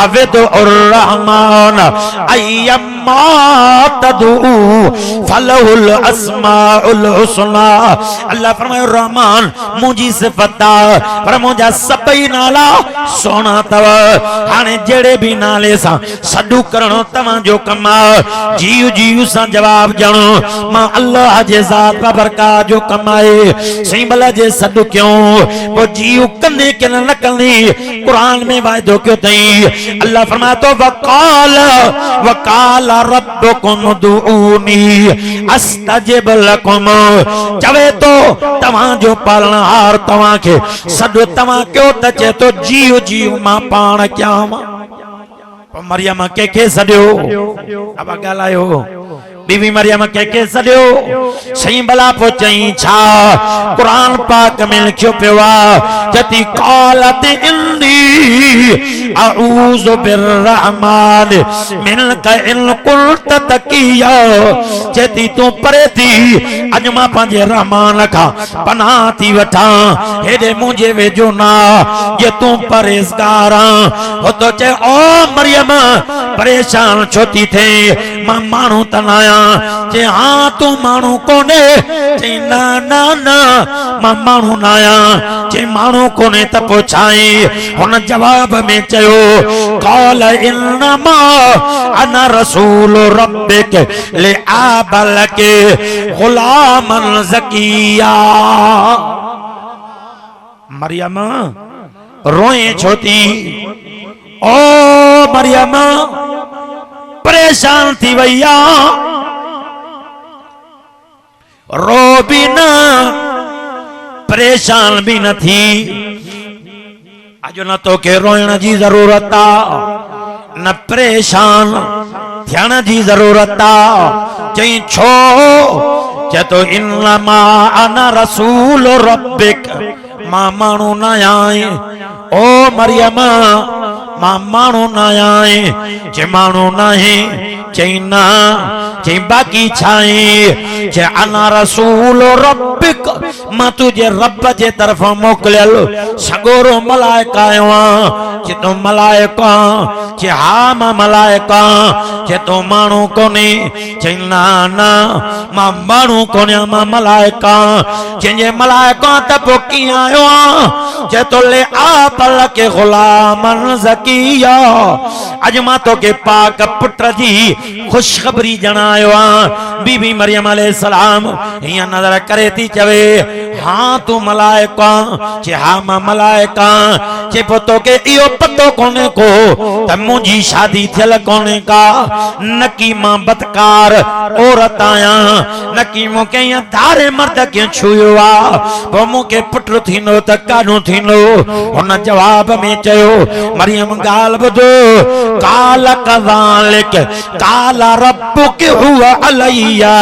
अविदुर रहमान अय्यम्मा तदू फलहुल अस्माउल हुस्ना अल्लाह फरमायो रहमान मुझी सिफत पर मुझा सभई नाला सोना तव हाने जेड़े भी नाले सा सडू करणो तवां जो कम जीव जीव सा जवाब ॼणो मां अल्लाह जे ज़ात बरका जो कमाए सही भला जे सडू क्यों वो जीव कंदे के न कंदे कुरान में वायदो क्यों तई अल्लाह फरमाया तो वकाल रब्बुकुम दुऊनी अस्तजिब लकुम चवे तो तवां जो पालनहार तवां के सडू तवां क्यों तचे तो जीव जीव मां पाण क्यावा मरियम के सडियो अब गालायो बीवी मरियम के सडियो सही भला पो चई छा कुरान पाक में लिखियो पियो जति कालत इंदी अऊज़ु बिर्रहमान मिनक इन कुल्त तकिया जति तू परे थी अज मां पंहिंजे रहमान खां पनाह थी वठा हेडे मुझे वेझो ना जे तू परहेज़गार हो तो चे ओ मरियम परेशान छो थी थे मां मानू तनाया जे हाँ तू मानू कोने जे ना ना ना मां मानू नाया जे मानू कोने त पोछाई हुन जवाब में चयो काल इन्नमा अना रसूल रब्बिक ले आबल के गुलामन ज़किया मरियम रोए छोती ओ मरियम परेशान थी भैया रो भी न परेशान भी न थी अजो न तो के रोइण जी जरूरत आ न परेशान थियण जी जरूरत आ चई छो चे तो इन्नमा अना रसूल रब्बिक मां मानू न आए ओ मरियम मां मानू न आए जे मानू नाही चई ना चई बाकी छाए जे अना रसूल रब्बिक मां तुझे रब जे तरफ मोकलियल सगोरो मलाइका आयो जे तो मलाइका जे हा मां मलाइका जे तो मानू कोने चई ना ना मां मानू कोने मां मलाइका जे मलाइका त पोकी आयो जे तो ले आ पल के गुलामन ज़किया अज मां तो के पाक पुत्र जी खुशखबरी जणायो बीबी मरियम अलैहिस्सलाम हिया नजर करे थी चवे हाँ तू मलाइका चे हाँ मां मलाइका चे पतो के इयो पतो कोने को त मुंजी शादी थियल कोने का नकी मां बदकार औरत आया नकी मुके या धारे मर्द के छुयो आ वो मुके पुत्र थीनो त कानो थीनो हुन जवाब में चयो मरियम गाल बदो काल कज़ालिक काल रब्बुक हुवा अलैया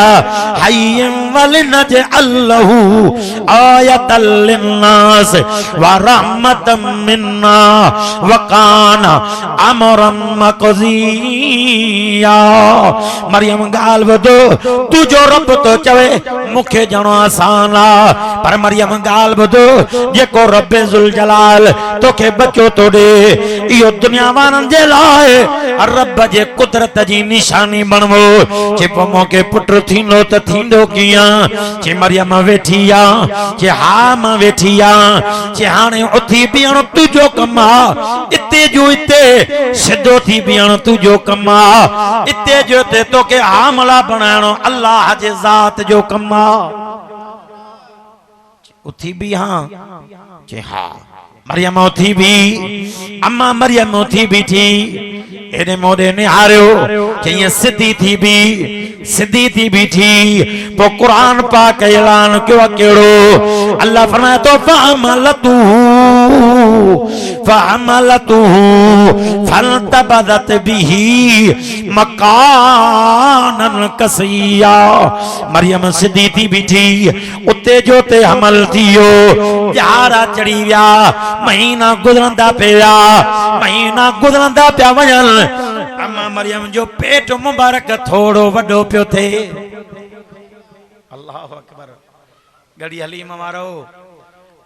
हय्यन वलनजअलहु आयतल लिन्नास व रहमतम मिन्ना व काना अमरम मक़ज़िया मरियम गाल बदो तू जो रब तो चवे मुखे जणो आसान आ पर मरियम गाल बदो जेको रब जुल जलाल तोखे बचो तो दे इहो दुनिया वारन जे लाए रब जे कुदरत जी निशानी बनवो जे पमो के पुत्र थींदो त थींदो कियां जे मरियम वेठी आ जे हा मां वेठी आ जे हाणे उथी बीहण तुंहिंजो कम आ इते जो इते सिधो थी बीहण तुंहिंजो कम आ इते जो इते तोखे हामला बणाइणो अल्लाह जे ज़ात जो कम आ उथी भी हाँ जे हा मरियम उथी भी अम्मा मरियम उथी भी थी एने मोड़े निहारियो चईं सिद्धी थी भी थी पो कुरान पाक ऐलान क्यों केड़ो अल्लाह फरमाए तो फहमलतु फल्तबदत बिही मकानन कसिया मरियम सिद्धी थी बीठी उते जो ते हमल थियो यारा चढ़ी विया महीना गुजरंदा पिया वञन अम्मा मरियम जो पेट मुबारक थोड़ो वडो पियो थे अल्लाह अकबर गड़ी हलीम वारो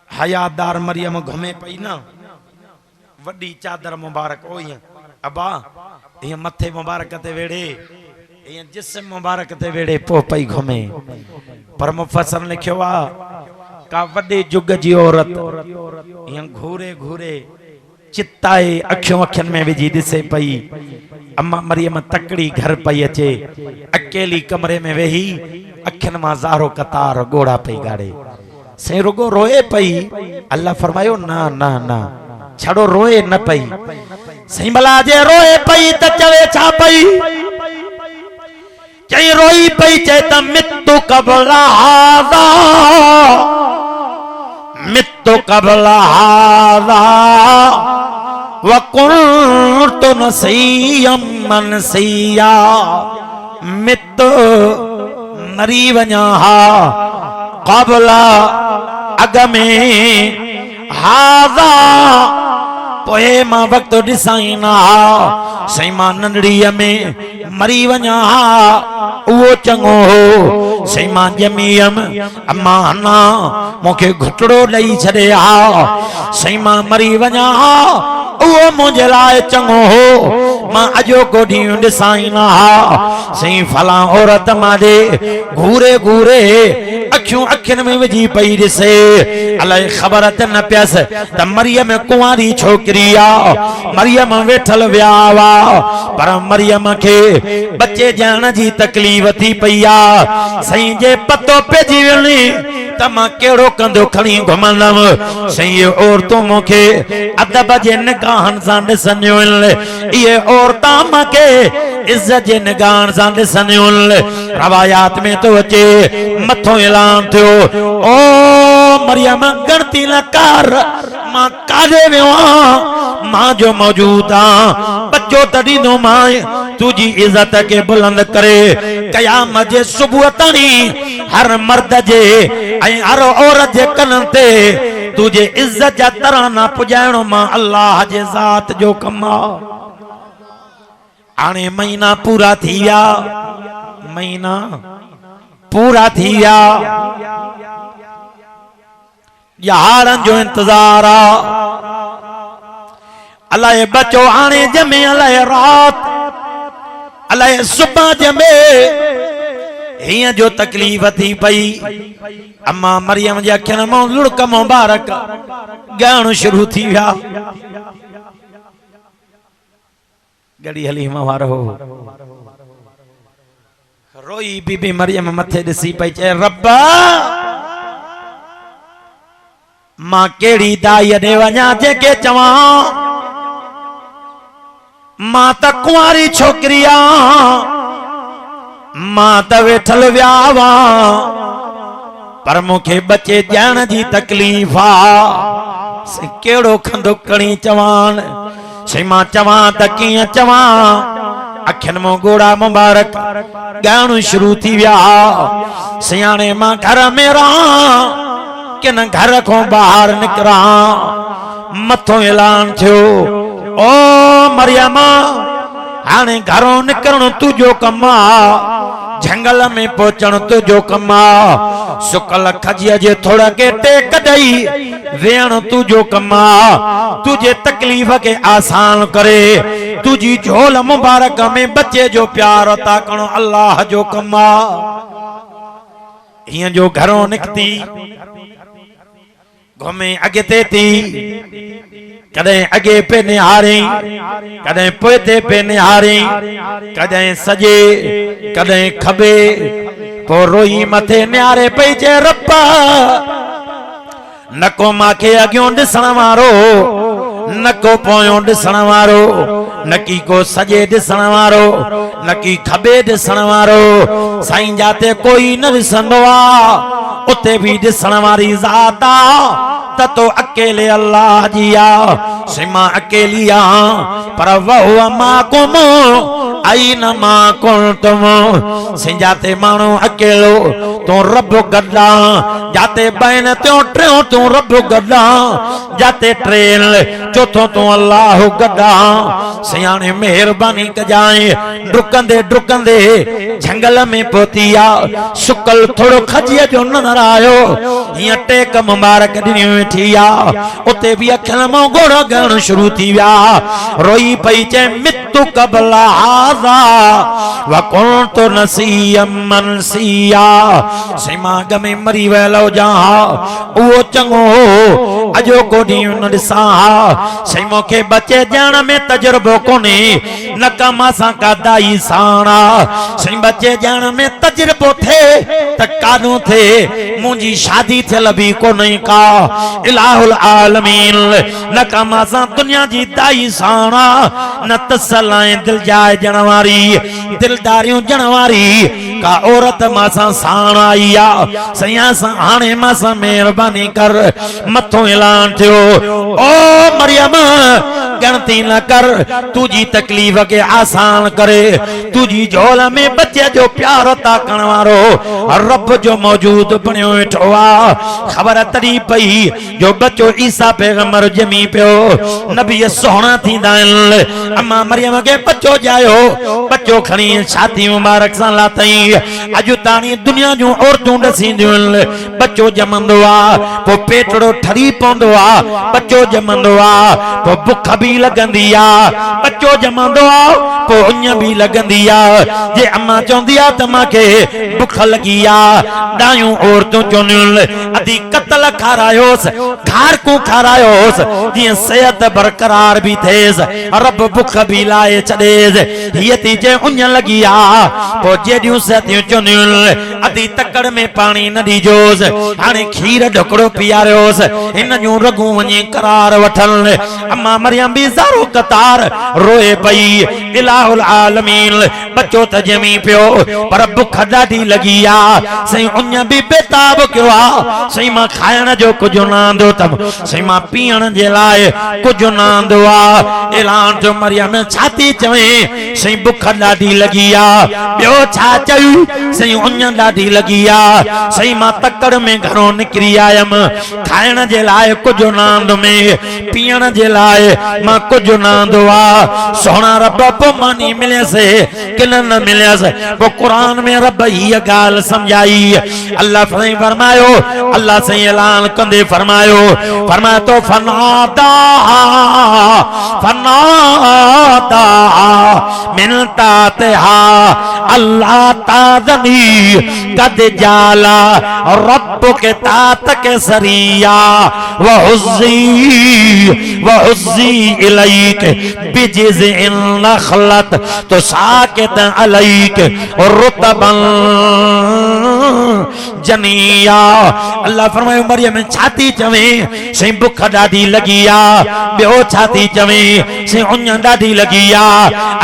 हयादार मरियम घुमे पई ना वडी चादर मुबारक ओ अबा ये मथे मुबारक ते वेड़े ये जिस्म मुबारक ते वेड़े पो पई घुमे पर मुफस्सर लिखियो आ का वडे जुग जी औरत ये घूरे घूरे चित्ताए अखियों अखियन में विझी दिसे पई अम्मा मरियम तकड़ी घर पई अचे अकेली कमरे में वेही अखियन मां ज़ारो कतार गोड़ा पई गाड़े से रुगो रोए पई अल्लाह फरमायो ना ना ना छड़ो रोए न पई सही भला जे रोए पई त चवे छा पई चई रोई पई चे त मित्तु कबला हादा मित्तु कबला हादा वकुन्तु नसियम मनसिया मित्तु मरी वञा हा क़बला अग में हादा पोए मां वक्त ॾिसाईना सही मां नंढड़ीअ में मरी वञा उहो चङो हो सही मां ॼमीयम अम्मा हन्ना मूंखे घुटड़ो ॾेई छॾे सही मां मरी वञा उहो मुंहिंजे लाइ चङो हो मां अॼोको ॾींहुं ॾिसाईना सही फला औरत माॾे घूरे घूरे अखियूं अखियुनि में विझी पई ॾिसे अलाए ख़बर त न पियसि त मरियम कुंवारी छोकिरी आ मरियम वेठल विया हुआ पर मरियम खे बच्चे ॼाण जी तकलीफ़ थी पई आ सही जे पतो पइजी वञे त मां कहिड़ो कंदो खणी घुमंदमि सही औरतूं मूंखे अदब जे निगाहनि सां ॾिसंदियूं आहिनि इहे औरतां मूंखे इज़त जे निगाहनि सां ॾिसंदियूं आहिनि रवायात में तो अचे मथों ऐलान थियो ओ मरियम गणती न कर मां काॾे वियो आहियां मां जो मौजूद आहियां बच्चो तॾहिं ॾींदो मां तुझी इज़त के बुलंद करे क़यामत जे सुबुह ताईं हर मर्द जे ऐं हर औरत जे कननि ते तुझे इज्जत जा तराना पुॼाइणो मां अल्लाह जे ज़ात जो कम आहे हाणे महीना पूरा थी विया महीना पूरा थी विया यारनि जो इंतजार आहे अलाए बचो हाणे जमे अलाए रात अलाए सुबह जमे हिय जो तकलीफ़ थी पई अम्मा मरियम जे अखियुनि मां लुड़क मुबारक ॻाइण शुरू थी विया गड़ी हलीम वारो रोई बीबी मरियम मथे ॾिसी पई चए रब्बा मां कहिड़ी दाईअ ॾे वञा जेके चवां मां त कुंवारी छोकिरी आहियां मां त वेठल विया पर मूंखे बचे ॼाण जी तकलीफ़ आहे कहिड़ो खंदो खणी चवान सही मां चवां त कीअं चवां अखियुनि मां गोड़ा मुबारक ॻाइण शुरू थी विया सियाणे मां घर में रहां किन घर खां ॿाहिरि निकिरां मथों ऐलान थियो ओ मरियम हाणे घरों निकिरणो तुंहिंजो कमु आहे झंगल में पहुचण तुंहिंजो कमु आहे सुकल खजीअ जे थोड़ के टेक ॾेई वेहण तुंहिंजो कमु आहे तुंहिंजे तकलीफ़ खे आसान करे तुंहिंजी झोल मुबारक में बच्चे जो प्यार ताकणो अल्लाह जो कमु आहे हीअं जो घरों निकिती घुमे अॻिते थी कदें अगे पे निहारी कदें पोइते पे निहारी कदें सजे कदें खबे पो रोई मथे निहारे पई चे रब्बा नको माखे अगियों ॾिसण वारो नको पोयों ॾिसण वारो नकी को सजे ॾिसण वारो नकी खबे ॾिसण वारो साईं जाते कोई न ॾिसंदो आ उते भी ॾिसण वारी ज़ात आ त तो अकेले अल्लाह जिया सिमा अकेलिया पर वह माकुम आई न माकुम तुम से जाते मानो अकेलो तो रब गड्डा जाते बैन त्यो ट्रेन तू रब गड्डा जाते ट्रेन चौथो तू अल्लाह गड्डा सियाने मेहरबानी कजाए डुकंदे डुकंदे जंगल में पोतिया सुकल थोड़ो खजिया जो नजर आयो हिया टेक मुबारक ॾिनी वेठिया उते भी अखियुनि मां गोड़ गण शुरू थी विया रोई पई चे मितु कबला हाज़ा व कुंतु नसियम मनसिया सिमाग में मरी वेलो जहा वो चंगो अजो को ॾींहुं न ॾिसां सही मूंखे बचे ॼण में तजुर्बो कोने नकामा सां का दाई साणा सही बचे ॼण में तजुर्बो थे त कानो थे मुंहिंजी शादी थियल बि कोन्हे का इलाहुल आलमीन नकामा सां दुनिया जी दाई साणा न तसलाए दिल जाए ॼण वारी दिलदारियूं ॼण वारी का औरत मासा साण आई आ सया सा हाणे मासा मेहरबानी कर मथो ऐलान थियो ओ मरियम गणती न कर तुझी तकलीफ के आसान करे तुझी झोल में बच्चे जो प्यार ता करण वारो रब जो मौजूद बणियो वेठो आ खबर तड़ी पई जो बच्चो ईसा पैगंबर जमी पियो नबी सोहना थींदा आहिनि अम्मा मरियम के बच्चो जायो बच्चो खणी छाती मुबारक सां लाथई अजु ताणी दुनिया जो औरतूं ॾसींदियूं आहिनि बच्चो जमंदो आ पोइ पेटड़ो ठरी पवंदो आ बच्चो जमंदो आ पोइ बुख भी लगंदी आ बच्चो जमंदो आ पोइ उञ भी लगंदी आ जे अम्मा चवंदी आ त मांखे बुख लगी आ ॾायूं औरतूं चवंदियूं आहिनि अधी कतल खारायोस खार को खारायोस जीअं सेहत बरकरार भी थेस रब बुख भी लाए छॾेस हीअ थी जे उञ लगी आ पोइ जेॾियूं सतियूं चवंदियूं अधी तकड़ में पानी न ॾिजोस हाणे खीर ढुकड़ो पीआरियोस हिन जूं रगूं वञी करार वठन अम्मा मरियम भी ज़ारो कतार रोए पई इलाहुल आलमीन बच्चो त जमी पियो पर बुख ॾाढी लगी आ सही उञ भी बेताब कयो आ सही मां खाइण जो कुझु न आंदो तम सही मां पीअण जे लाइ कुझु न आंदो आ ऐलान जो मरियम छा थी चवे सही बुख ॾाढी लगी आ ॿियो छा चई सही उञ ॾाढी लगी आ सही मां तकड़ में घरों निकिरी आयमि खाइण जे लाइ कुझु न आंदो में पीअण जे लाइ मां कुझु न आंदो आ सोना रब पोइ मानी मिलियसि कि न मिलियसि पोइ क़ुरान में रब हीअ ॻाल्हि समझाई अल्लाह फरमायो अल्लाह से ऐलान कंदे फरमायो तो फनादा फनादा मिलता तेहा अल्लाह ताज़नी कद जाला रब के तात के सरिया वहुज़ी इलैक बिजिज़िन नखलत तो साकित अलैक रुतबन जनिया अल्लाह फरमायो मरियम छाती चवे से बुख ॾाढी लगी आ ॿियो छाती चवे से उञ ॾाढी लगी आ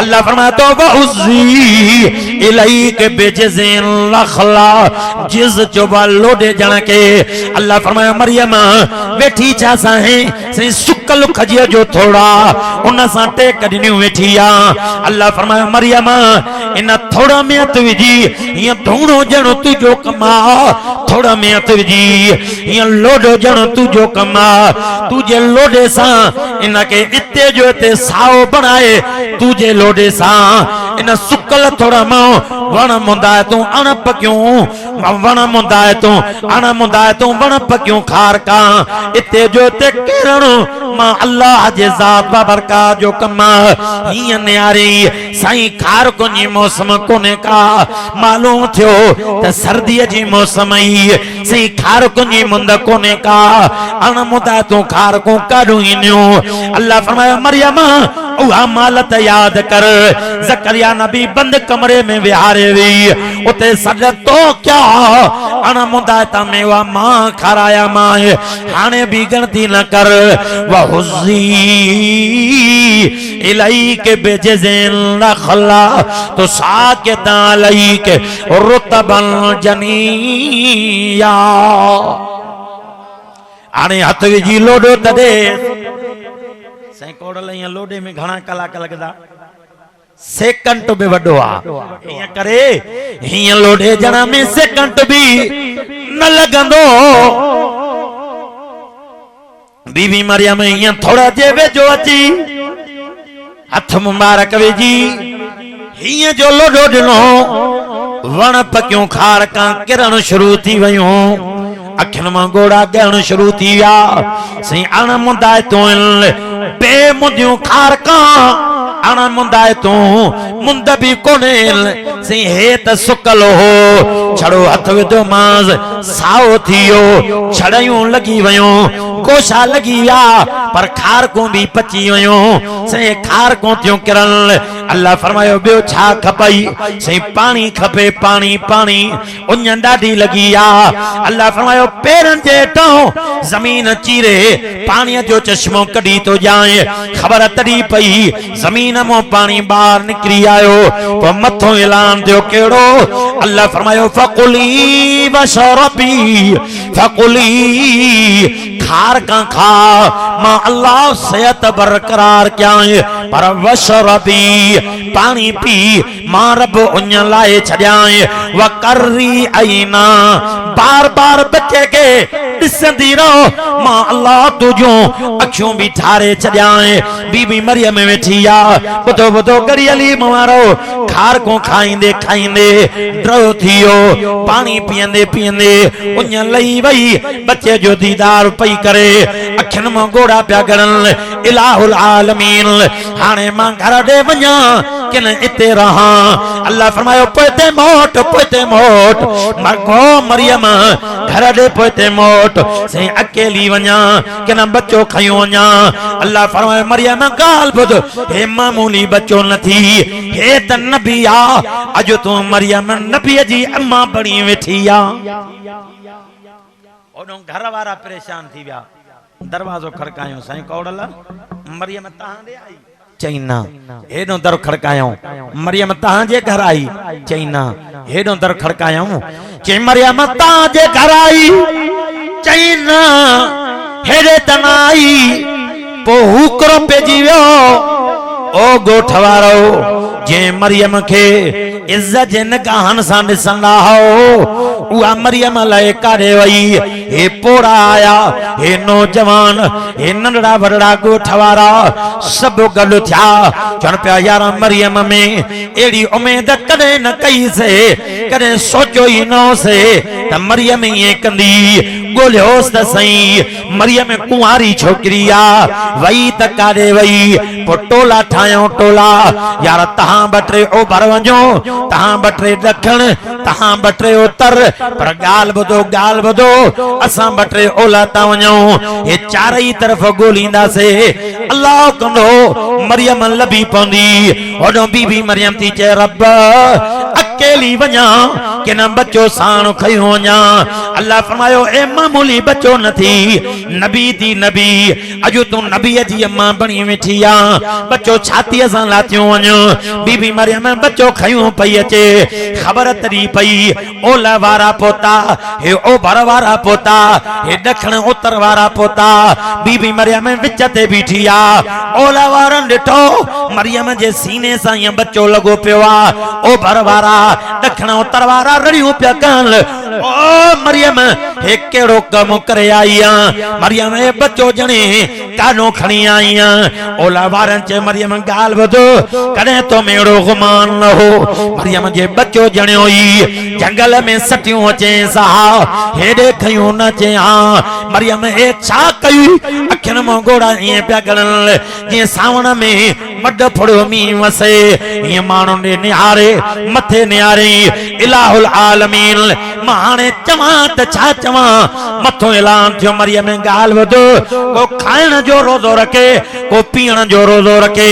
अल्लाह फरमायो तो वहुज़ी इलैक बिजिज़िन नखला जिस जो लोडे जण के अल्लाह फरमायो मरियम वेठी छा साहे से सुकल खजिया जो थोड़ा उन सा टेक ॾिनियूं वेठी आ अल्लाह फरमायो मरियम इन थोड़ा में हथ विझी हीअं धूणो ॼण तुंहिंजो कमा थोड़ा में हथ विझी हीअं लोडो ॼण तुंहिंजो कमा तुझे लोडे सां इनके इते जो इते साओ बणाए तुझे लोडे सां इन सुकल थोड़ा मां वण मुंदाए तूं अण पकियूं वण मुंदाए तूं अण मुंदाए तूं वण पकियूं खार का इते जो इते किरण मां अल्लाह जे ज़ात बाबरका जो कमा हीअं न्यारी साईं खार कोनी मौसम कोने का मालूम थियो त सर्दीअ जी मौसम ई साईं खार कोनी मुंद कोने का अण मुंदाए तूं खार को काढूं ईंदियूं अल्लाह फरमायो मरियम उहा मालत याद कर ज़करिया नबी बंद कमरे में विहारे हुई उते सॾ तो क्या अण मुंदायता में वा मां खाराया मां हाणे भी गणती न कर वहुज़ी इलैक बिजिज़िन नखला तो साकित अलैक रुतबन जनिया हाणे हथ विझी लोडो तॾे साईं कोड़ल ईअं लोडे में घणा कलाक लगदा सेकंड बि वॾो आहे ईअं करे हीअं लोडे ॼण में सेकंड बि न लॻंदो बीबी मरियम ईअं थोड़ा जे वेझो अची हथ मुबारक विझी हीअं जो लोडो ॾिनो वण पकियूं खार खां किरण शुरू थी वयूं अखियुनि मां गोड़ा ॻहण शुरू थी विया साईं अण मुंदाए तूं बे मुंदियूं खार खां अण मुंदाए तूं मुंद बि कोन्हे साईं हे त सुकल हो छड़ो हथ विधो मांस साओ थी वियो छड़ियूं लॻी वयूं गोशा लगी विया पर खारकूं भी पची वयूं से खारकूं थियूं किरण अल्लाह फरमायो बियो छा खपई से पानी खपे पानी पानी उन ॾाढी लगी आ अल्लाह फरमायो पेरन जे हेठों जमीन चीरे पानी जो चश्मो कढी तो जाए खबर तड़ी पई जमीन मो पानी बाहर निकरी आयो तो मथो ऐलान दियो केड़ो अल्लाह फरमायो फकुली वशरबी फकुली खार का खा मां अल्लाह सेहत बरकरार क्या पर वशरबी पानी पी मां रब उन लाए छड़ाए व कररी आईना बार बार बच्चे के दिसंदी रहो मां अल्लाह तुझो अखियों भी ठारे छड़ाए बीबी मरियम वेठी आ बुधो बुधो करी अली मारो खार को खाइंदे खाइंदे ड्रो थियो पानी पियंदे पियंदे उन लई वई बच्चे जो दीदार पई करे अखिन में गोड़ा प्या गणन इलाहुल आलमीन हाने मां घर दे वञा किन इते रहा अल्लाह फरमायो पोते मोट मरगो मरियम घर दे पोते मोट से अकेली वञा किन बच्चो खयो वञा अल्लाह फरमायो मरियम गाल बुध हे मामूली बच्चो नथी हे त नबी आ अज तू मरियम नबी जी अम्मा बणी वेठी आ ओनो घर वारा परेशान थी गया दरवाजो खड़कायो साईं कौड़ल मरियम तहां दे आई चईना हेडो दर खड़कायो मरियम तहां जे घर आई चईना हेडो दर खड़कायो चे मरियम तहां जे घर आई चईना हेडे तना आई पो हुकरो पेजी वियो ओ गोठवारो जे मरियम के इज्जत जे निगाहन सा दिसंदा हो उहा मरियम लाए कारे वई हे पोड़ा आया हे नौजवान हे नंढड़ा वडड़ा गोठवारा सब गल थिया चन पिया यार मरियम में एड़ी उम्मीद कदे न कई से कदे सोचो ही न से त मरियम ये कंदी गोलियोस त सही मरियम कुंवारी छोकरी आ वई त कारे वई पोटोला ठायो टोला यार तहां बटरे ओ भर वञो तहां बटरे दखण तहां बटरे उत्तर पर गाल बदो असां बटरे ओला ता वञो ये चारई तरफ गोलींदा से अल्लाह कंदो मरियम लबी पौंदी ओडो बीबी मरियम थी चे रब अकेली वञा कि न बच्चो साण खयो वञा अल्लाह फरमायो ए मामूली बच्चो नथी नबी थी नबी अजो तू नबी जी अम्मा बणी वेठी आ बच्चो छाती सां लाथियो वञ बीबी मरियम बच्चो खयो पई अचे खबर तरी पई ओला वारा पोता हे ओभर वारा पोता हे दखण उत्तर वारा पोता बीबी मरियम विच ते बीठी आ ओला वारन ॾिठो मरियम जे सीने सां ये बच्चो लगो पियो आ ओभर वारा दखण उत्तर वारा रड़ियूं पिया कन ओ मरियम हे केड़ो कम करे आई आ मरियम हे बच्चो जणे कानो खणी आई आ ओला वारन चे मरियम गाल बदो कने तो मेड़ो गुमान न हो मरियम जे बच्चो जणियो ही जंगल में सटियूं अचे सा हेडे खयूं न चे हां मरियम हे छा कई अखिन में गोड़ा ये पिया गणन जे सावण में मड फड़ो मी वसे ये मानो ने निहारे मथे निहारे इलाहुल आलमीन माने चवा त छा चवा मथो ऐलान थियो मरियम गाल वदो को खाइण जो रोज़ो रखे को पीण जो रोज़ो रखे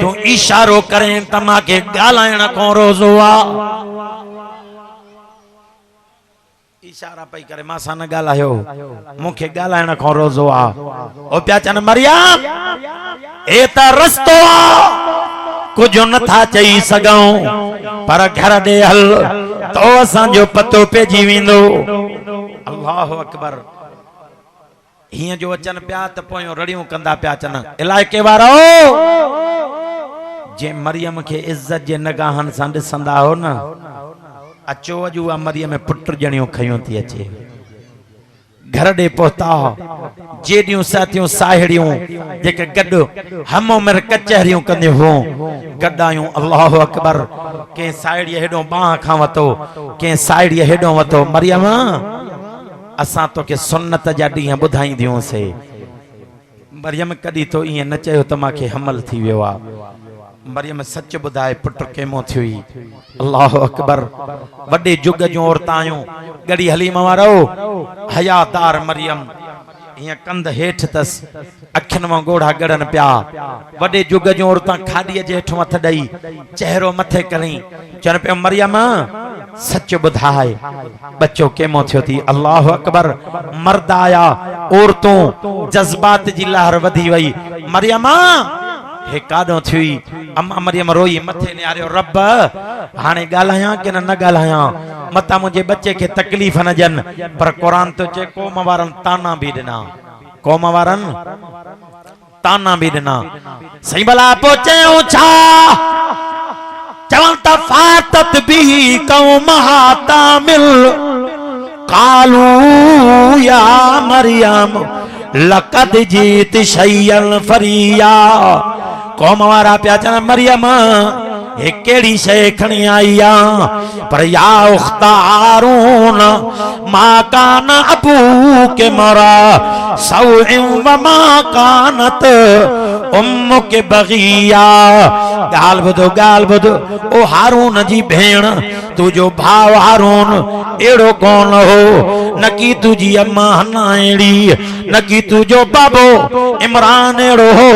तू इशारो करे तमा के गालायण को रोज़ो आ इशारा पई करे मासा न गालायो मुखे गालायण को रोज़ो आ ओ प्या चन मरियम ए त रस्तो आ कुछ न था चई सगऊं पर घर दे हल तो असां जो पतो पे जीविंदो अल्लाह अकबर हिं जो अचन पिया त पोयों रड़ियूं कंदा पिया अचन इलाइके वारो जे मरियम के इज्जत जे नगाहन सां ॾिसंदा हो न अचो अॼु उहा मरियम में पुट ॼणियूं खयूं थी अचे घर ॾे पहुता जेॾियूं साथियूं साहेड़ियूं जेके गॾु हम उमिरि कचहरियूं कंदियूं हुयूं गॾायूं अल्लाहु अकबर कंहिं साहेड़ीअ हेॾो बांह खां वरितो कंहिं साहेड़ीअ हेॾो वरितो मरियम असां तोखे सुन्नत जा ॾींहं ॿुधाईंदियूंसीं मरियम कॾहिं तो ईअं न चयो त मूंखे हमल थी वियो आहे मरियम सच बुधाए पुट केमो थी हुई अल्लाह अकबर वॾे जुग जूं औरतां आहियूं गड़ी हलीम वारो हयादार मरियम हिं कंध हेठ तस अखियुनि मां गोढ़ा गड़न पिया वॾे जुग जूं औरतां खाड़ीअ जे हेठों हथ ॾेई चेहरो मथे करी चवनि पियो मरियम सच बुधाए बच्चो केमो थियो थी अल्लाह अकबर मर्द आया औरतों जज्बात जी लहर वधी वई मरियम हे कादो थी अम्मा मरियम रोई मथे निहारियो रब हाणे ॻाल्हायां कि न ॻाल्हायां मता मुंहिंजे बच्चे खे तकलीफ़ न ॾियनि पर क़ुरान तो चे क़ौम वारनि ताना बि ॾिना क़ौम वारनि ताना बि ॾिना सही भला पोइ चयूं छा चवनि त फातत बि क़ौमहा तामिल कालू या मरियम लक़द जीत शय्यन फरिया कौम वारा पिया चवनि मरियम हे केड़ी शय खणी आई आ पर या उख्ता हारून मा कान अबू के मरा सौइम व मा कानत उम्मु के बगिया गाल बुधो ओ हारून जी भेण तुझो भाव हारून एड़ो कौन हो न की तुझी अम्मा हन्ना एड़ी न की तुझो बाबो इमरान एड़ो हो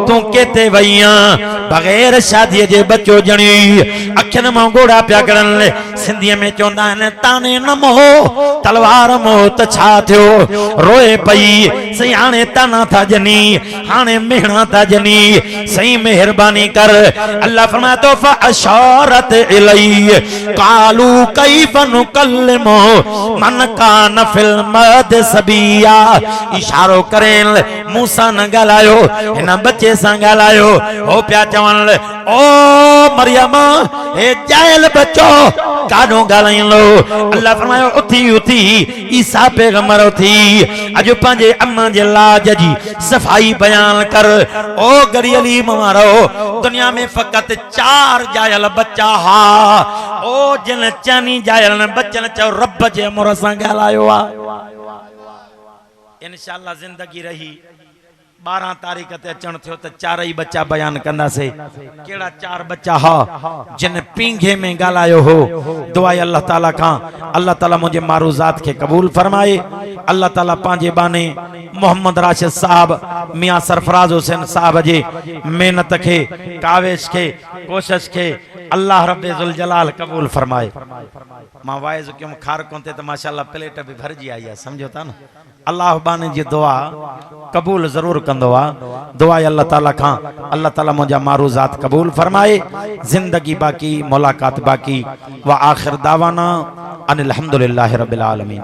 तू केते वईया बगैर शादी जे बच्चो जणी अखियन मां गोड़ा पिया करण सिंधीअ में चवंदा आहिनि ताने न मोह तलवार मोह त छा थियो रोए पई सही हाणे ताना था जनी हाणे मेहणा था जनी सही मेहरबानी कर अल्लाह फरमाए तो फअशारत इलई कालू कैफ नुकल्लिमु मन कान फिल मद सबिया इशारो करेन मूसा न ॻाल्हायो हिन बच्चे सां ॻाल्हायो हो पिया चवण ओ मरियम हे जायल बच्चो काॾो ॻाल्हाईंदो अल्लाह फरमायो उथी उथी ईसा पैगंबर उथी अॼु पंहिंजे अम्मा जे लाज जी सफ़ाई बयान कर ओ गड़ी अली मारो दुनिया में फ़क़त 4 जायल बच्चा हा ओ जिन चनी जायल बच्चन चयो रब जे अमर सां ॻाल्हायो आहे इंशाअल्लाह जिंदगी रही 12 तारीख ते अचण थियो त 4 ही बच्चा बयान कंदासे केड़ा 4 बच्चा हा जिन पींघे में गालायो हो दुआ अल्लाह ताला का अल्लाह ताला मुझे मारूजात के कबूल फरमाए अल्लाह ताला पांजे बाने मोहम्मद राशिद साहब मियां सरफराज हुसैन साहब जे मेहनत के काविश के कोशिश के अल्लाह रब्बे जुल जलाल कबूल फरमाए मां वाइज क्यों खार कोते तो माशाअल्लाह प्लेट भी भरजी आई है समझो था ना अल्लाह बाने जी दुआ कबूल जरूर कंदो आ दुआ अल्लाह ताला खां अल्लाह ताला मुझा मारूजात कबूल फरमाए जिंदगी बाकी मुलाकात बाकी व आखिर दावाना अनिल हम्दुलिल्लाहि रब्बिल आलमीन।